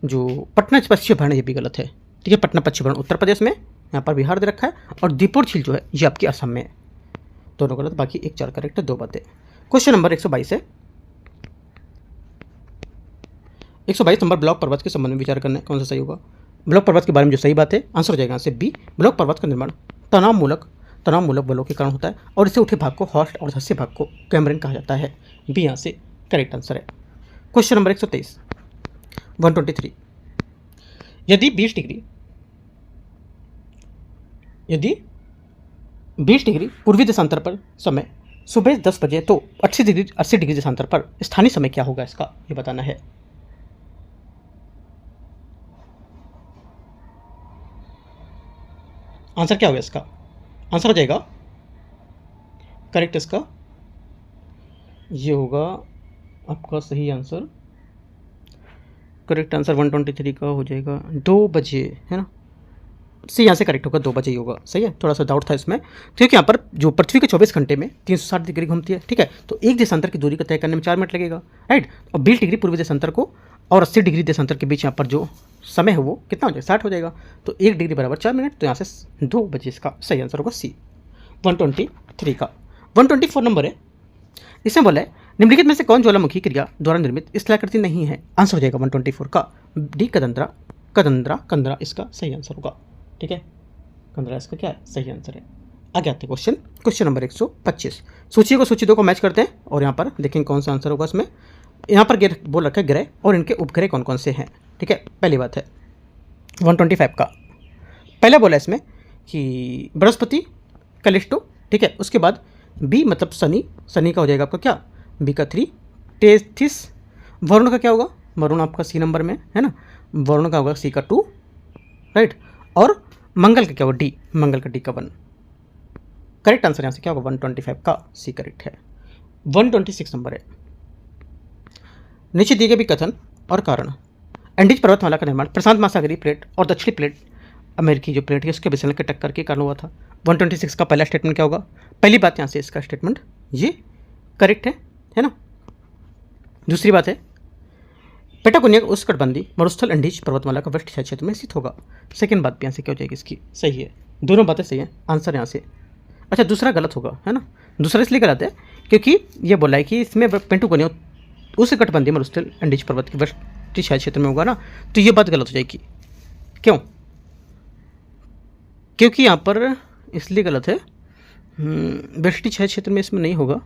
जो पटना पश्चिम भरण ये भी गलत है। ठीक है, पटना पश्चिम भरण उत्तर प्रदेश में, यहाँ पर बिहार दे रखा है, और दीपोर झील जो है ये आपकी असम में है। दोनों गलत, बाकी 1 4 करेक्ट है, 2 बातें। क्वेश्चन नंबर 122 है। 122 नंबर ब्लॉक पर्वत के संबंध में विचार करना है, कौन सा सही होगा। ब्लॉक पर्वत के बारे में जो सही बात है आंसर हो जाएगा यहाँ से बी। ब्लॉक पर्वत का निर्माण तनावमूलक बलों के कारण होता है और इससे उठे भाग को हॉस्ट और धंसे भाग को कैमरन कहा जाता है। बी यहाँ से करेक्ट आंसर है। क्वेश्चन नंबर 123 123 यदि 20 डिग्री पूर्वी देशांतर पर समय सुबह 10 बजे तो 80 डिग्री देशांतर पर स्थानीय समय क्या होगा, इसका ये बताना है। आंसर क्या होगा इसका, आंसर हो जाएगा करेक्ट, इसका ये होगा आपका सही आंसर। करेक्ट आंसर 123 का हो जाएगा 2 बजे, है ना। सी यहाँ से करेक्ट होगा, 2 बजे ही होगा। सही है, थोड़ा सा डाउट था इसमें क्योंकि यहाँ पर जो पृथ्वी के 24 घंटे में 360 डिग्री घूमती है। ठीक है, तो एक देशांतर की दूरी को तय करने में 4 मिनट लगेगा, राइट। और 20 डिग्री पूर्वी देशांतर को और 80 डिग्री देशांतर के बीच यहाँ पर जो समय है वो कितना हो जाएगा, 60 हो जाएगा। तो 1 डिग्री बराबर 4 मिनट, तो यहाँ से 2 बजे इसका सही आंसर होगा सी। 123 का 124 नंबर है। इसमें बोला है निम्नलिखित में से कौन ज्वालामुखी क्रिया द्वारा निर्मित स्थलाकृति नहीं है। आंसर हो जाएगा 124 का डी कंदरा इसका सही आंसर होगा। ठीक है, कंदरा इसका क्या है, सही आंसर है। आगे आते हैं क्वेश्चन नंबर 125। सूची को सूची 2 को मैच करते हैं और यहाँ पर देखेंगे कौन सा आंसर होगा इसमें। यहाँ पर बोल रखा है ग्रह और इनके उपग्रह कौन कौन से हैं। ठीक है, पहली बात है 125 का पहला बोला इसमें कि बृहस्पति कैलिस्टो। ठीक है, उसके बाद बी मतलब शनि का हो जाएगा आपका क्या, बी का 3 टेथिस। वरुण का क्या होगा, वरुण आपका सी नंबर में है ना, वरुण का होगा सी का 2, राइट। और मंगल का क्या होगा डी, मंगल का डी का 1। करेक्ट आंसर यहाँ से क्या होगा 125 का सी करेक्ट है। 126 नंबर है। नीचे दिए गए भी कथन और कारण। एंडीज पर्वतमाला का निर्माण प्रशांत महासागरीय प्लेट और दक्षिणी प्लेट अमेरिकी जो प्लेट है उसके विचलन के टक्कर के कारण हुआ था। 126 का पहला स्टेटमेंट क्या होगा, पहली बात यहाँ से इसका स्टेटमेंट ये करेक्ट है ना। दूसरी बात है पेटागोनिया उष्णकटिबंधीय मरुस्थल एंडीज पर्वतमाला का वेस्ट क्षेत्र में स्थित होगा। सेकंड बात भी यहाँ से क्या हो जाएगी इसकी, सही है, दोनों बातें सही हैं। आंसर यहाँ से अच्छा दूसरा गलत होगा, है ना। दूसरा इसलिए गलत है क्योंकि ये बोला है कि इसमें पेटागोनिया उष्णकटिबंधीय मरुस्थल एंडीज पर्वत के वेस्ट क्षेत्र में होगा ना, तो ये बात गलत हो जाएगी। क्यों, क्योंकि यहाँ पर इसलिए गलत है, वेस्टी क्षेत्र में इसमें नहीं होगा।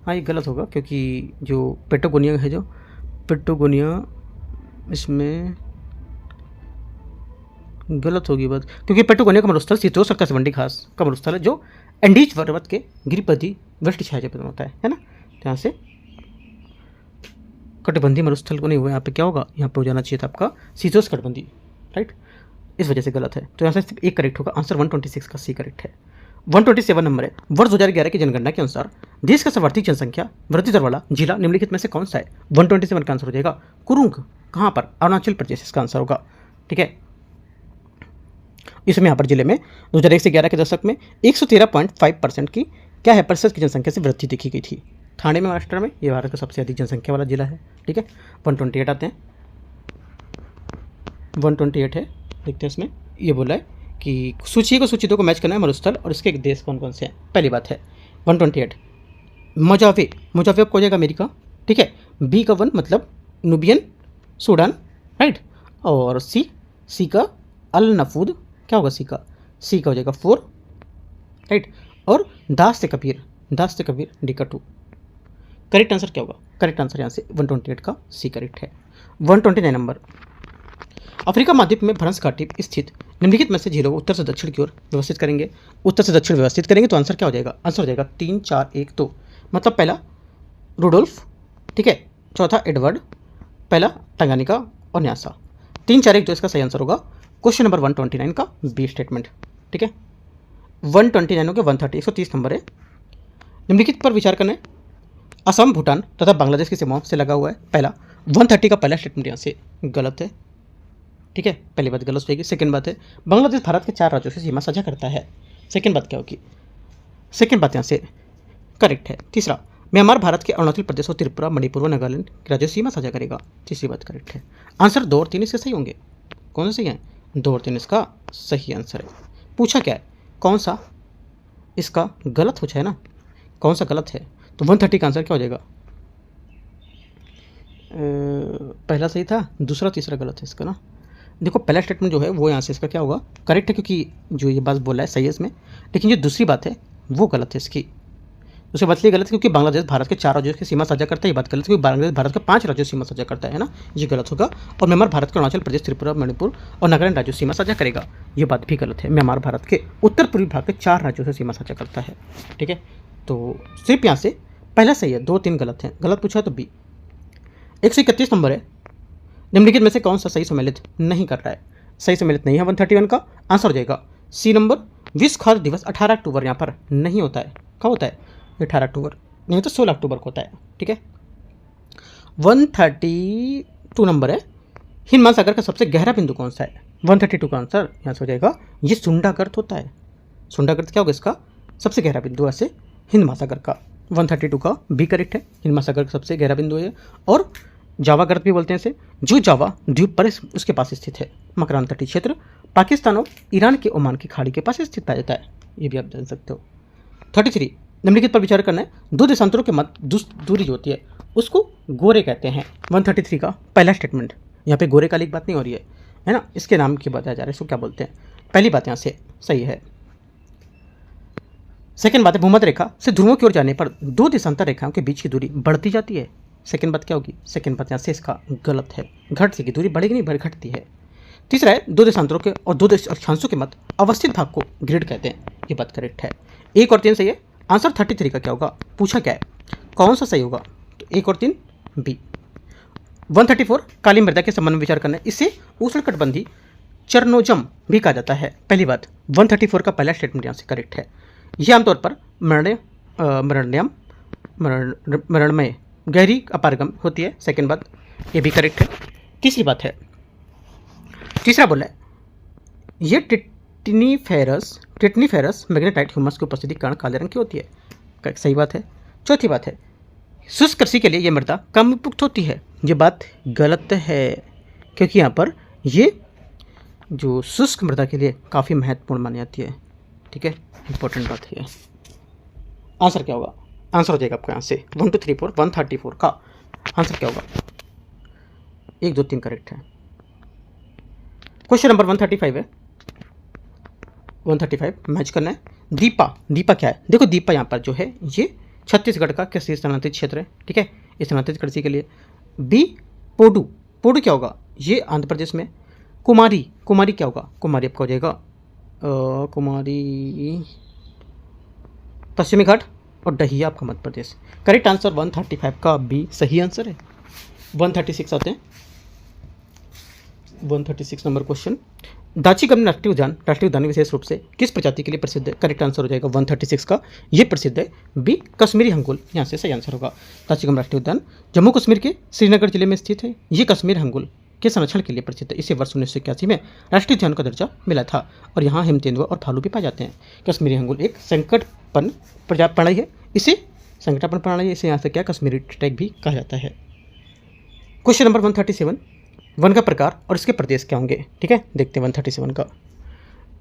हाँ ये गलत होगा क्योंकि जो पेटागोनिया है, जो पेटागोनिया इसमें गलत होगी बात, क्योंकि पेटागोनिया का मरुस्थल शीतोष्ण कटिबंधीय घास का मरुस्थल है जो एंडीज पर्वत के गिरिपथी वेस्ट क्षेत्र में होता है ना। तो यहाँ से कटिबंधीय मरुस्थल को नहीं हुआ, यहाँ पे क्या होगा, यहाँ पे हो जाना चाहिए था आपका शीतोष्ण कटिबंधीय, राइट। इस वजह से गलत है, तो यहाँ से सिर्फ एक करेक्ट होगा। आंसर 126 का सी करेक्ट है। 127 नंबर है। वर्ष 2011 की जनगणना के अनुसार देश का सर्वाधिक जनसंख्या वृद्धि दर वाला जिला निम्नलिखित में से कौन सा है। 127 का आंसर हो जाएगा कुरुंग, कहाँ पर, अरुणाचल प्रदेश इसका आंसर होगा। ठीक है, इसमें यहाँ पर जिले में 2001 से 11 के दशक में 113.5% की क्या है प्रतिशत की जनसंख्या से वृद्धि देखी गई थी। ठाणे में, महाराष्ट्र में, ये भारत का सबसे अधिक जनसंख्या वाला जिला है। ठीक है, 128 आते हैं। 128 है, देखते हैं इसमें ये बोला है कि सूची को सूची 2 को मैच करना है मरुस्थल और इसके देश कौन कौन से हैं। पहली बात है 128 मोजावे को हो जाएगा अमेरिका। ठीक है, बी का 1 मतलब नुबियन सूडान, राइट। और सी का अल नफूद क्या होगा, सी का सी का हो जाएगा 4, राइट। और दास से कबीर डी का 2। करेक्ट आंसर क्या होगा? करेक्ट आंसर यहाँ से 128 का सी करेक्ट है। 129 नंबर, अफ्रीका महाद्वीप में भ्रंश घाटी स्थित निम्नलिखित में से झीलों को उत्तर से दक्षिण की ओर व्यवस्थित करेंगे। उत्तर से दक्षिण व्यवस्थित करेंगे तो आंसर क्या हो जाएगा? आंसर हो जाएगा 3 4 1 2। मतलब पहला रुडोल्फ, ठीक है, चौथा एडवर्ड, पहला टंगानिका और न्यासा। 3 4 1 2 इसका सही आंसर होगा। क्वेश्चन नंबर 129 का बी स्टेटमेंट, ठीक है। 129 हो गया, 130 130 नंबर है। निम्नलिखित पर विचार करना है। असम, भूटान तथा बांग्लादेश की सीमाओं से लगा हुआ है। पहला 130 का पहला स्टेटमेंट यहाँ से गलत है, ठीक है, पहली बात गलत होगी। सेकंड बात है बांग्लादेश भारत के 4 राज्यों से सीमा साझा करता है। सेकंड बात क्या होगी? सेकंड बात यहाँ से करेक्ट है। तीसरा, म्यांमार भारत के अरुणाचल प्रदेश और त्रिपुरा, मणिपुर व नागालैंड के राज्यों से सीमा साझा करेगा। तीसरी बात करेक्ट है। आंसर 2 और 3 इसके सही होंगे। कौन सा सही है? 2 और 3 इसका सही आंसर है। पूछा क्या है? कौन सा इसका गलत पूछा है ना, कौन सा गलत है? तो 130 का आंसर क्या हो जाएगा? पहला सही था, दूसरा तीसरा गलत है इसका ना। देखो पहला स्टेटमेंट जो है वो यहाँ से इसका क्या होगा? करेक्ट है, क्योंकि जो ये बात बोला है सही है इसमें, लेकिन जो दूसरी बात है वो गलत है इसकी। दूसरी बात ये गलत है क्योंकि बांग्लादेश भारत के 4 राज्यों की सीमा साझा करता है, ये बात गलत है क्योंकि बांग्लादेश भारत के 5 राज्यों की सीमा साझा करता है ना, ये गलत होगा। और म्यांमार भारत के अरुणाचल प्रदेश, त्रिपुरा, मणिपुर और नागालैंड राज्यों से सीमा साझा करेगा, ये बात भी गलत है। म्यांमार भारत के उत्तर पूर्वी भाग के 4 राज्यों से सीमा साझा करता है, ठीक है। तो सिर्फ यहाँ से पहला सही है, 2 3 गलत है। गलत पूछा तो बी। 131 नंबर है, निम्नलिखित में से कौन सा सही सम्मिलित नहीं कर रहा है? सही सम्मिलित नहीं है 131 का आंसर हो जाएगा सी नंबर। विश्व खाद्य दिवस 18 अक्टूबर यहाँ पर नहीं होता है। कब होता है? 18 अक्टूबर नहीं तो 16 अक्टूबर को होता है, ठीक है। 132 नंबर है, हिंद महासागर का सबसे गहरा बिंदु कौन सा है? 132 का आंसर यहाँ से हो जाएगा ये सुंडागर्त होता है। सुंडागर्त क्या होगा इसका? सबसे गहरा बिंदु ऐसे हिंद महासागर का। 132 का बी करेक्ट है, हिंद महासागर का सबसे गहरा बिंदु है। और जावा गर्त भी बोलते हैं इसे, जो जावा द्वीप पर उसके पास स्थित है। मकरान तटीय क्षेत्र पाकिस्तान और ईरान के ओमान की खाड़ी के पास स्थित पाया जाता है, ये भी आप जान सकते हो। 33, निम्नलिखित पर विचार करना है। 2 देशांतरों के मध्य दूरी जो होती है उसको गोरे कहते हैं। 133 का पहला स्टेटमेंट, यहाँ पे गोरे काली की बात नहीं हो रही है ना, इसके नाम की बताया जा रहा है, इसको क्या बोलते हैं? पहली बात यहाँ से सही है। सेकंड बात है भूमध्य रेखा से ध्रुवों की ओर जाने पर 2 देशांतर रेखाओं के बीच की दूरी बढ़ती जाती है। सेकंड बात क्या होगी? सेकंड बात यहाँ से इसका गलत है, घटती की दूरी बढ़ेगी नहीं, घटती है। तीसरा है 2 देशांतरों के और 2 अक्षांशों के मध्य अवस्थित भाग को ग्रिड कहते हैं, ये बात करेक्ट है। 1 और 3 सही है। आंसर 33 का क्या होगा? पूछा क्या है, कौन सा सही होगा? तो 1 और 3 बी। 134, काली मृदा के संबंध में विचार करना है। इसे उष्णकटिबंधीय चरनोजम भी कहा जाता है। पहली बात 134 का पहला स्टेटमेंट यहाँ से करेक्ट है। यह आमतौर पर मरणमय गहरी अपारगम होती है। सेकंड बात ये भी करेक्ट है। तीसरी बात है, तीसरा बोला है ये टिटनीफेरस मैग्नेटाइट ह्यूमस की उपस्थिति के कारण काले रंग की होती है, सही बात है। चौथी बात है शुष्क कृषि के लिए यह मृदा कम उपयुक्त होती है, ये बात गलत है क्योंकि यहाँ पर ये जो शुष्क मृदा के लिए काफ़ी महत्वपूर्ण मानी जाती है, ठीक है, इंपॉर्टेंट बात है। आंसर क्या होगा? आंसर हो जाएगा आपका यहाँ से 1 2 3 4 134 का आंसर क्या होगा? 1 2 3 करेक्ट है। क्वेश्चन नंबर 135 है, 135 मैच करना है। दीपा क्या है? देखो दीपा यहाँ पर जो है ये छत्तीसगढ़ का कृषि स्थानांतरित क्षेत्र है, ठीक है, स्थानांतरित कृषि के लिए। बी पोडू क्या होगा? ये आंध्र प्रदेश में। कुमारी क्या होगा? कुमारी आपका हो जाएगा कुमारी पश्चिमी घाट और डहिया आपका मध्य प्रदेश। करेक्ट आंसर 135 का बी सही आंसर है। 136 आते हैं, 136 नंबर क्वेश्चन। दाची-गम राष्ट्रीय उद्यान विशेष रूप से किस प्रजाति के लिए प्रसिद्ध है? करेक्ट आंसर हो जाएगा 136 का ये प्रसिद्ध है बी कश्मीरी हंगुल, यहाँ से सही आंसर होगा। दाची-गम राष्ट्रीय उद्यान जम्मू कश्मीर के श्रीनगर जिले में स्थित है। ये कश्मीर हंगुल के संरक्षण के लिए प्रसिद्ध है। इसे वर्ष 1981 में राष्ट्रीय उद्यान का दर्जा मिला था और यहाँ हिम तेंदुआ और भालू भी पाए जाते हैं। कश्मीरी हंगुल एक संकटपन प्रणाली है, इसे संकटापन प्रणाली है, इसे यहाँ से क्या कश्मीरी टाइग भी कहा जाता है। क्वेश्चन नंबर 137, वन का प्रकार और इसके प्रदेश क्या होंगे? ठीक है, देखते हैं 137 का।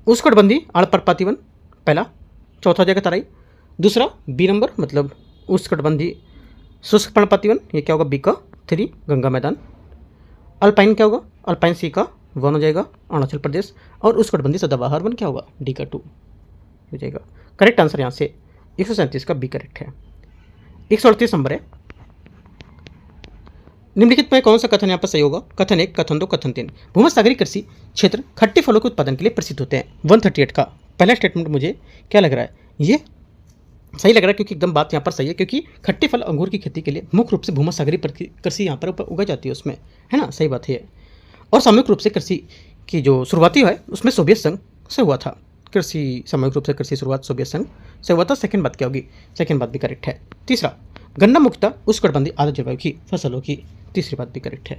उष्णकटिबंधीय आड़पर्णपाती वन पहला, चौथा हो जाएगा तराई। दूसरा बी नंबर मतलब उष्णकटिबंधीय शुष्क पर्णपाती वन, ये क्या होगा? बी का 3 गंगा मैदान। अल्पाइन क्या होगा? अल्पाइन सी का वन हो जाएगा अरुणाचल प्रदेश, और उस गठबंधी सदाबहार वन क्या होगा, डी का 2 हो जाएगा। करेक्ट आंसर यहाँ से 137 का बी करेक्ट है। 138 नंबर है, निम्नलिखित में कौन सा कथन यहाँ पर सही होगा। कथन 1, कथन 2, कथन 3। भूमध्यसागरीय कृषि क्षेत्र खट्टे फलों के उत्पादन के लिए प्रसिद्ध होते हैं। 138 का पहला स्टेटमेंट मुझे क्या लग रहा है, ये सही लग रहा है, क्योंकि एकदम बात यहाँ पर सही है, क्योंकि खट्टे फल अंगूर की खेती के लिए मुख्य रूप से भूमध्यसागरीय कृषि यहाँ पर उगाई जाती है उसमें, है ना, सही बात है। और सामूहिक रूप से कृषि की जो शुरुआती है उसमें सोवियत संघ से हुआ था। कृषि सामूहिक रूप से कृषि शुरुआत सोवियत संघ से हुआ था। सेकंड बात क्या होगी, सेकंड बात भी करेक्ट है। तीसरा, गन्ना मुख्यतः उष्णकटिबंधीय आर्द्र जलवायु की फसलों की, तीसरी बात भी करेक्ट है।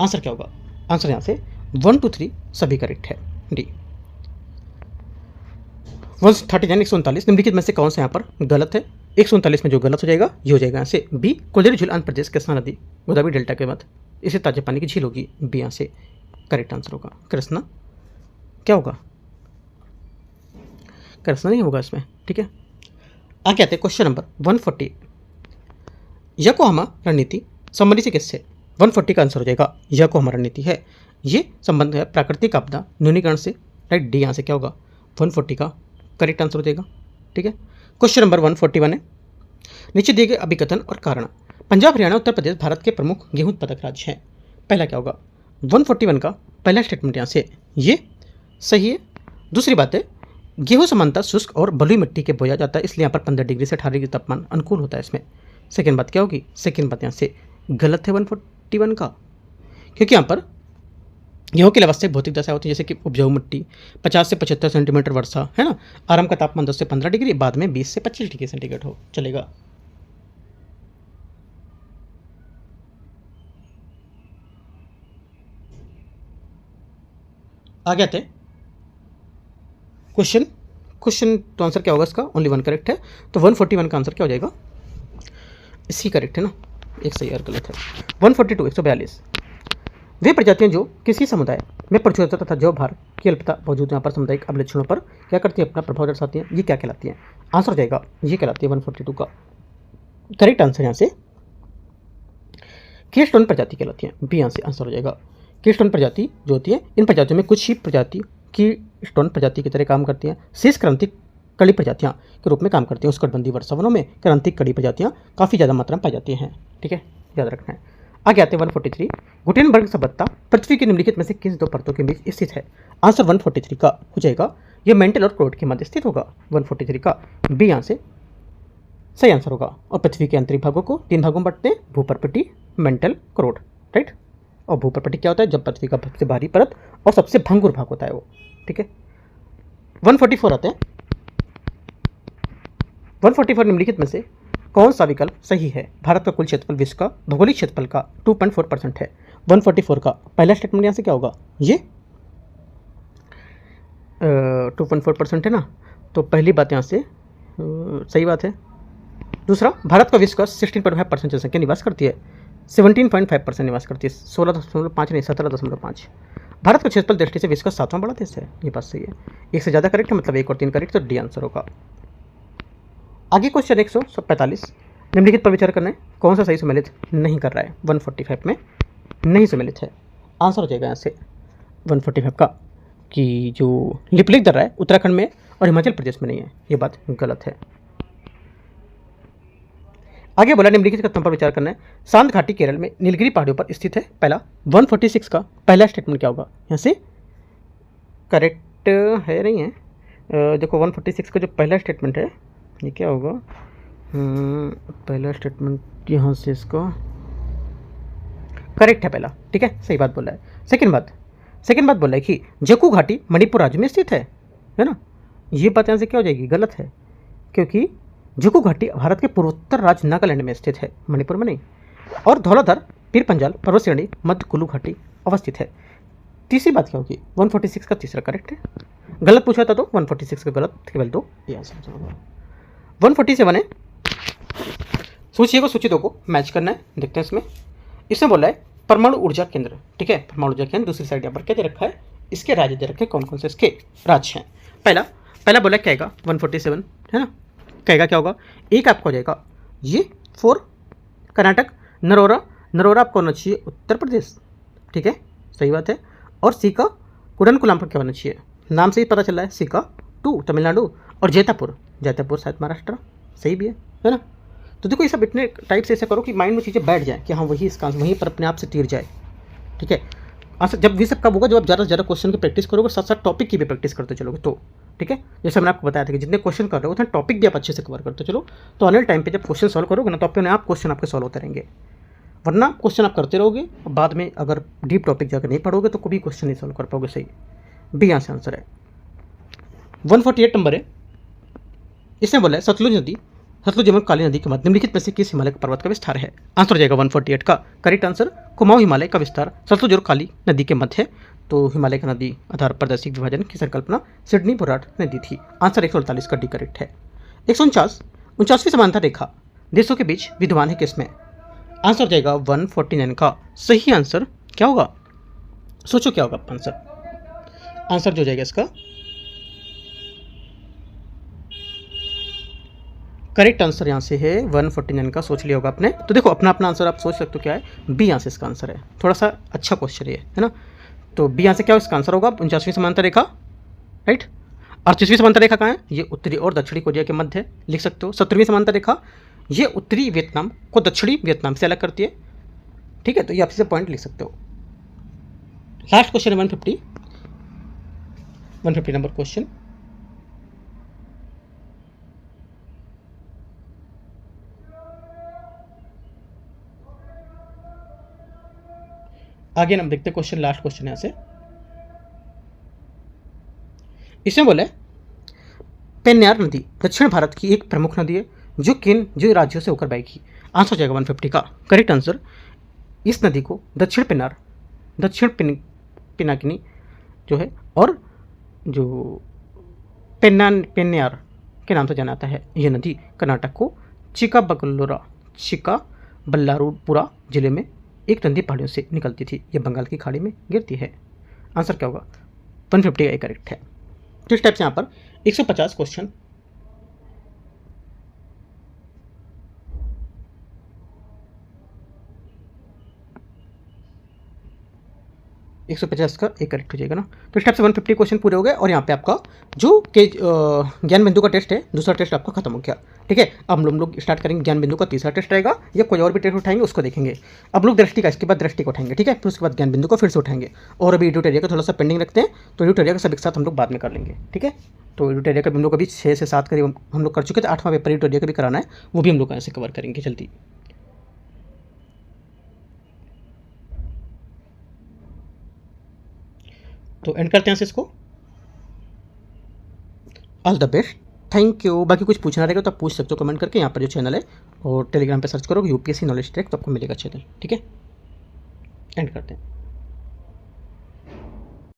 आंसर क्या होगा, आंसर यहाँ से 1, 2, 3 सभी करेक्ट है, डी। 139, 139 निम्नलिखित में से कौन सा यहाँ पर गलत है। 139 में जो गलत हो जाएगा ये हो जाएगा यहाँ से बी, कोल्हारी झील आंध्र प्रदेश कृष्णा नदी गोदावरी डेल्टा के बाद इसे ताजे पानी की झील होगी, बी यहाँ से करेक्ट आंसर होगा। कृष्णा क्या होगा, कृष्णा नहीं होगा इसमें, ठीक है। आगे आते हैं क्वेश्चन नंबर 140, योकोहामा रणनीति संबंधी से किससे। 140 का आंसर हो जाएगा योकोहामा रणनीति है, ये संबंध है प्राकृतिक आपदा न्यूनीकरण से, राइट, डी यहाँ से क्या होगा 140 का करेक्ट आंसर हो जाएगा, ठीक है। क्वेश्चन नंबर 141 है, नीचे दिए गए अभिकथन और कारण। पंजाब, हरियाणा, उत्तर प्रदेश भारत के प्रमुख गेहूं उत्पादक राज्य हैं। पहला क्या होगा, 141 का पहला स्टेटमेंट यहाँ से ये सही है। दूसरी बात है, गेहूं समानता शुष्क और बलुई मिट्टी के बोया जाता है, इसलिए यहाँ पर 15 डिग्री से 18 डिग्री तापमान अनुकूल होता है इसमें। सेकेंड बात क्या होगी, सेकेंड बात यहाँ से गलत है 141 का, क्योंकि यहाँ पर गेहूं के लिए आवश्यक भौतिक दशा होती है, जैसे कि उपजाऊ मिट्टी, 50 से 75 सेंटीमीटर वर्षा, है ना, आरंभ का तापमान 10 से 15 डिग्री, बाद में 20 से 25 डिग्री सेंटीग्रेड हो चलेगा। आगे आते क्वेश्चन तो आंसर क्या होगा इसका, ओनली 1 करेक्ट है, तो 141 का आंसर क्या हो जाएगा, इसी करेक्ट है ना, एक सही और गलत है। 142, 142 वे प्रजातियां जो किसी समुदाय में प्रचुरता तथा जो भार की अल्पता मौजूद यहाँ पर सामुदायिक अभिलक्षणों पर क्या करती है, अपना प्रभाव दर्शाती हैं, ये क्या कहलाती हैं। आंसर हो जाएगा ये कहलाती है 142 का करेक्ट आंसर यहाँ से कीस्टोन प्रजाति कहलाती है, बी यहाँ से आंसर हो जाएगा। कीस्टोन प्रजाति जो होती है, इन प्रजातियों में कुछ ही प्रजाति कीस्टोन प्रजाति की तरह काम करती हैं, शेष क्रांतिक कड़ी प्रजातियाँ के रूप में काम करती हैं। उष्णकटिबंधीय वर्षावनों में क्रांतिक कड़ी प्रजातियाँ काफ़ी ज़्यादा मात्रा में पाई जाती हैं, ठीक है, याद रखना है। आगे आते हैं 143, गुटेनबर्ग सभ्यता पृथ्वी की निम्नलिखित में से किस दो परतों के बीच स्थित है। आंसर 143 का हो जाएगा यह मेंटल और क्रोड के मध्य स्थित होगा, 143 का बी यहाँ से सही आंसर होगा। और पृथ्वी के आंतरिक भागों को 3 भागों में बांटते हैं, भूपर्पटी, मेंटल, क्रोड, राइट। और भूपर्पटी क्या होता है, जब पृथ्वी का सबसे भारी परत और सबसे भंगुर भाग होता है वो, ठीक है। 144 आते हैं, 144 निम्नलिखित में से कौन सा विकल्प सही है। भारत का कुल क्षेत्रफल विश्व का भौगोलिक क्षेत्रफल का 2.4% है। 144 का पहला स्टेटमेंट यहाँ से क्या होगा, ये 2.4% है ना, तो पहली बात यहाँ से सही बात है। दूसरा, भारत का विश्व का 16.5% जनसंख्या निवास करती है, 17.5% निवास करती है, 16.5 नहीं 17.5। भारत का क्षेत्रफल दृष्टि से विश्व का 7वां बड़ा देश है, ये बात सही है। एक से ज़्यादा करेक्ट है, मतलब 1 और 3 करेक्ट, तो डी आंसर होगा। आगे क्वेश्चन 145, निम्नलिखित पर विचार करना है, कौन सा सही सम्मिलित नहीं कर रहा है। 145 में नहीं सम्मिलित है, आंसर हो जाएगा यहाँ से 145 का कि जो लिपलिक दर्रा है उत्तराखंड में और हिमाचल प्रदेश में नहीं है, ये बात गलत है। आगे बोला निम्नलिखित कथन पर विचार करना है, सांत घाटी केरल में नीलगिरी पहाड़ियों पर स्थित है। पहला 146 का पहला स्टेटमेंट क्या होगा, यहाँ से करेक्ट है नहीं है, देखो 146 का जो पहला स्टेटमेंट है ये क्या होगा, पहला स्टेटमेंट यहाँ से इसका करेक्ट है पहला, ठीक है, सही बात बोला है। सेकंड बात बोला है कि जक्कू घाटी मणिपुर राज्य में स्थित है ना, ये बात यहाँ से क्या हो जाएगी, गलत है, क्योंकि जक्कू घाटी भारत के पूर्वोत्तर राज्य नागालैंड में स्थित है, मणिपुर में नहीं। और धौलाधर पीर पंजाल पर्वत श्रेणी मध्य कुल्लू घाटी अवस्थित है। तीसरी बात क्या होगी, 146 का तीसरा करेक्ट है, गलत पूछा था तो 146 का गलत केवल 2, ये आंसर होगा। 147 है, सूची को सूची 2 को मैच करना है, देखते हैं इसमें बोला है परमाणु ऊर्जा केंद्र, ठीक है, परमाणु ऊर्जा केंद्र दूसरी साइड यहाँ पर क्या दे रखा है, इसके राज्य दे रखे, कौन कौन से इसके राज्य हैं। पहला बोला क्या आएगा 147 है ना, कहेगा क्या होगा, एक आपका हो जाएगा ये 4 कर्नाटक, नरोरा आपको होना चाहिए उत्तर प्रदेश, ठीक है, सही बात है। और सी का कुडनकुलम पर क्या होना चाहिए, नाम से ही पता चल रहा है। सी का टू तमिलनाडु, और जैतापुर, जैतापुर शायद महाराष्ट्र, सही भी है ना। तो देखो ये सब इतने टाइप से ऐसे करो कि माइंड में चीज़ें बैठ जाए कि हाँ वही इसका आंसर वहीं पर अपने आप से तीर जाए, ठीक है। आंसर जब ये सब कब होगा, जब आप ज़्यादा से ज़्यादा क्वेश्चन की प्रैक्टिस करोगे, साथ साथ टॉपिक की भी प्रैक्टिस करते चलोगे तो, ठीक है। जैसे मैंने आपको बताया था कि जितने क्वेश्चन कर रहे हो उतने टॉपिक भी आप अच्छे से कवर करते चलो, तो आने टाइम पे जब क्वेश्चन सॉल्व करोगे ना तो अपने आप क्वेश्चन आपके सॉल्व होते रहेंगे। वरना क्वेश्चन आप करते रहोगे और बाद में अगर डीप टॉपिक जाकर नहीं पढ़ोगे तो कभी क्वेश्चन नहीं सॉल्व कर पाओगे। सही बी यहाँ से आंसर है। 148 नंबर है, इसने बोला है सतलुज नदी, सतलुज एवं काली नदी के मध्य निम्नलिखित में से किस हिमालय पर्वत का विस्तार है। आंसर हो जाएगा 148 का करेक्ट आंसर कुमाऊं हिमालय का विस्तार सतलुज और काली नदी के मध्य है। तो हिमालय का नदी आधार प्रादेशिक विभाजन की संकल्पना सिडनी बोराट ने दी थी। आंसर 148 का डी करेक्ट है। 149वीं समानता रेखा देशों के बीच विद्यमान है किसमें। आंसर हो जाएगा 149 का सही आंसर क्या होगा, सोचो क्या होगा आंसर। आंसर जो जाएगा इसका करेक्ट आंसर यहाँ से है 149 का, सोच लिया होगा आपने। तो देखो अपना अपना आंसर आप सोच सकते हो क्या है, बी यहाँ से इसका आंसर है। थोड़ा सा अच्छा क्वेश्चन है ना। तो बी यहाँ से क्या इसका आंसर होगा 49वीं समांतर रेखा, राइट। 38वीं समांतर रेखा कहाँ है, ये उत्तरी और दक्षिणी कोरिया के मध्य है, लिख सकते हो। 17वीं समांतर रेखा ये उत्तरी वियतनाम को दक्षिणी वियतनाम से अलग करती है, ठीक है। तो ये आप इसे पॉइंट लिख सकते हो। लास्ट क्वेश्चन है 150 नंबर क्वेश्चन। आगे हम देखते हैं क्वेश्चन, लास्ट क्वेश्चन है यहाँ से। इसमें बोले पेन्नार नदी दक्षिण भारत की एक प्रमुख नदी है जो राज्यों से होकर बहेगी। आंसर हो जाएगा 150 का करेक्ट आंसर। इस नदी को दक्षिण पिनाकिनी जो है और जो पेन्नार के नाम से जाना जाता है, यह नदी कर्नाटक को चिकाबल्लापुरा जिले में एक नदी पहाड़ियों से निकलती थी, यह बंगाल की खाड़ी में गिरती है। आंसर क्या होगा 150 का करेक्ट है। तो इस टाइप से यहाँ पर 150 क्वेश्चन 150 का एक करेक्ट हो जाएगा ना। तो इस टाइप से 150 क्वेश्चन पूरे हो गए और यहाँ पे आपका जो के ज्ञान बिंदु का टेस्ट है, दूसरा टेस्ट आपका खत्म हो गया, ठीक है। अब हम लोग स्टार्ट करेंगे ज्ञान बिंदु का तीसरा टेस्ट रहेगा, या कोई और भी टेस्ट उठाएंगे उसको देखेंगे। अब लोग दृष्टि का, इसके बाद दृष्टि को उठाएंगे, ठीक है। फिर उसके बाद ज्ञान बिंदु को फिर से उठाएंगे। और अभी यूटेरिया का थोड़ा सा पेंडिंग रखते हैं, तो यूटेरिया का सब एक साथ हम लोग बाद में कर लेंगे, ठीक है। तो यूटेरिया का भी हम लोग अभी 6 से 7 करीब हम लोग कर चुके थे। 8वां पेपर यूटेरिया का भी कराना है, वो भी हम लोग ऐसे कवर करेंगे जल्दी। तो एंड करते हैं इसको। All the best, thank you. बाकी कुछ पूछना रहेगा तो आप पूछ सकते हो कमेंट करके, यहाँ पर जो चैनल है और टेलीग्राम पे सर्च करोगे यूपीएससी नॉलेज ट्रैक तो आपको मिलेगा चैनल, ठीक है। एंड करते हैं।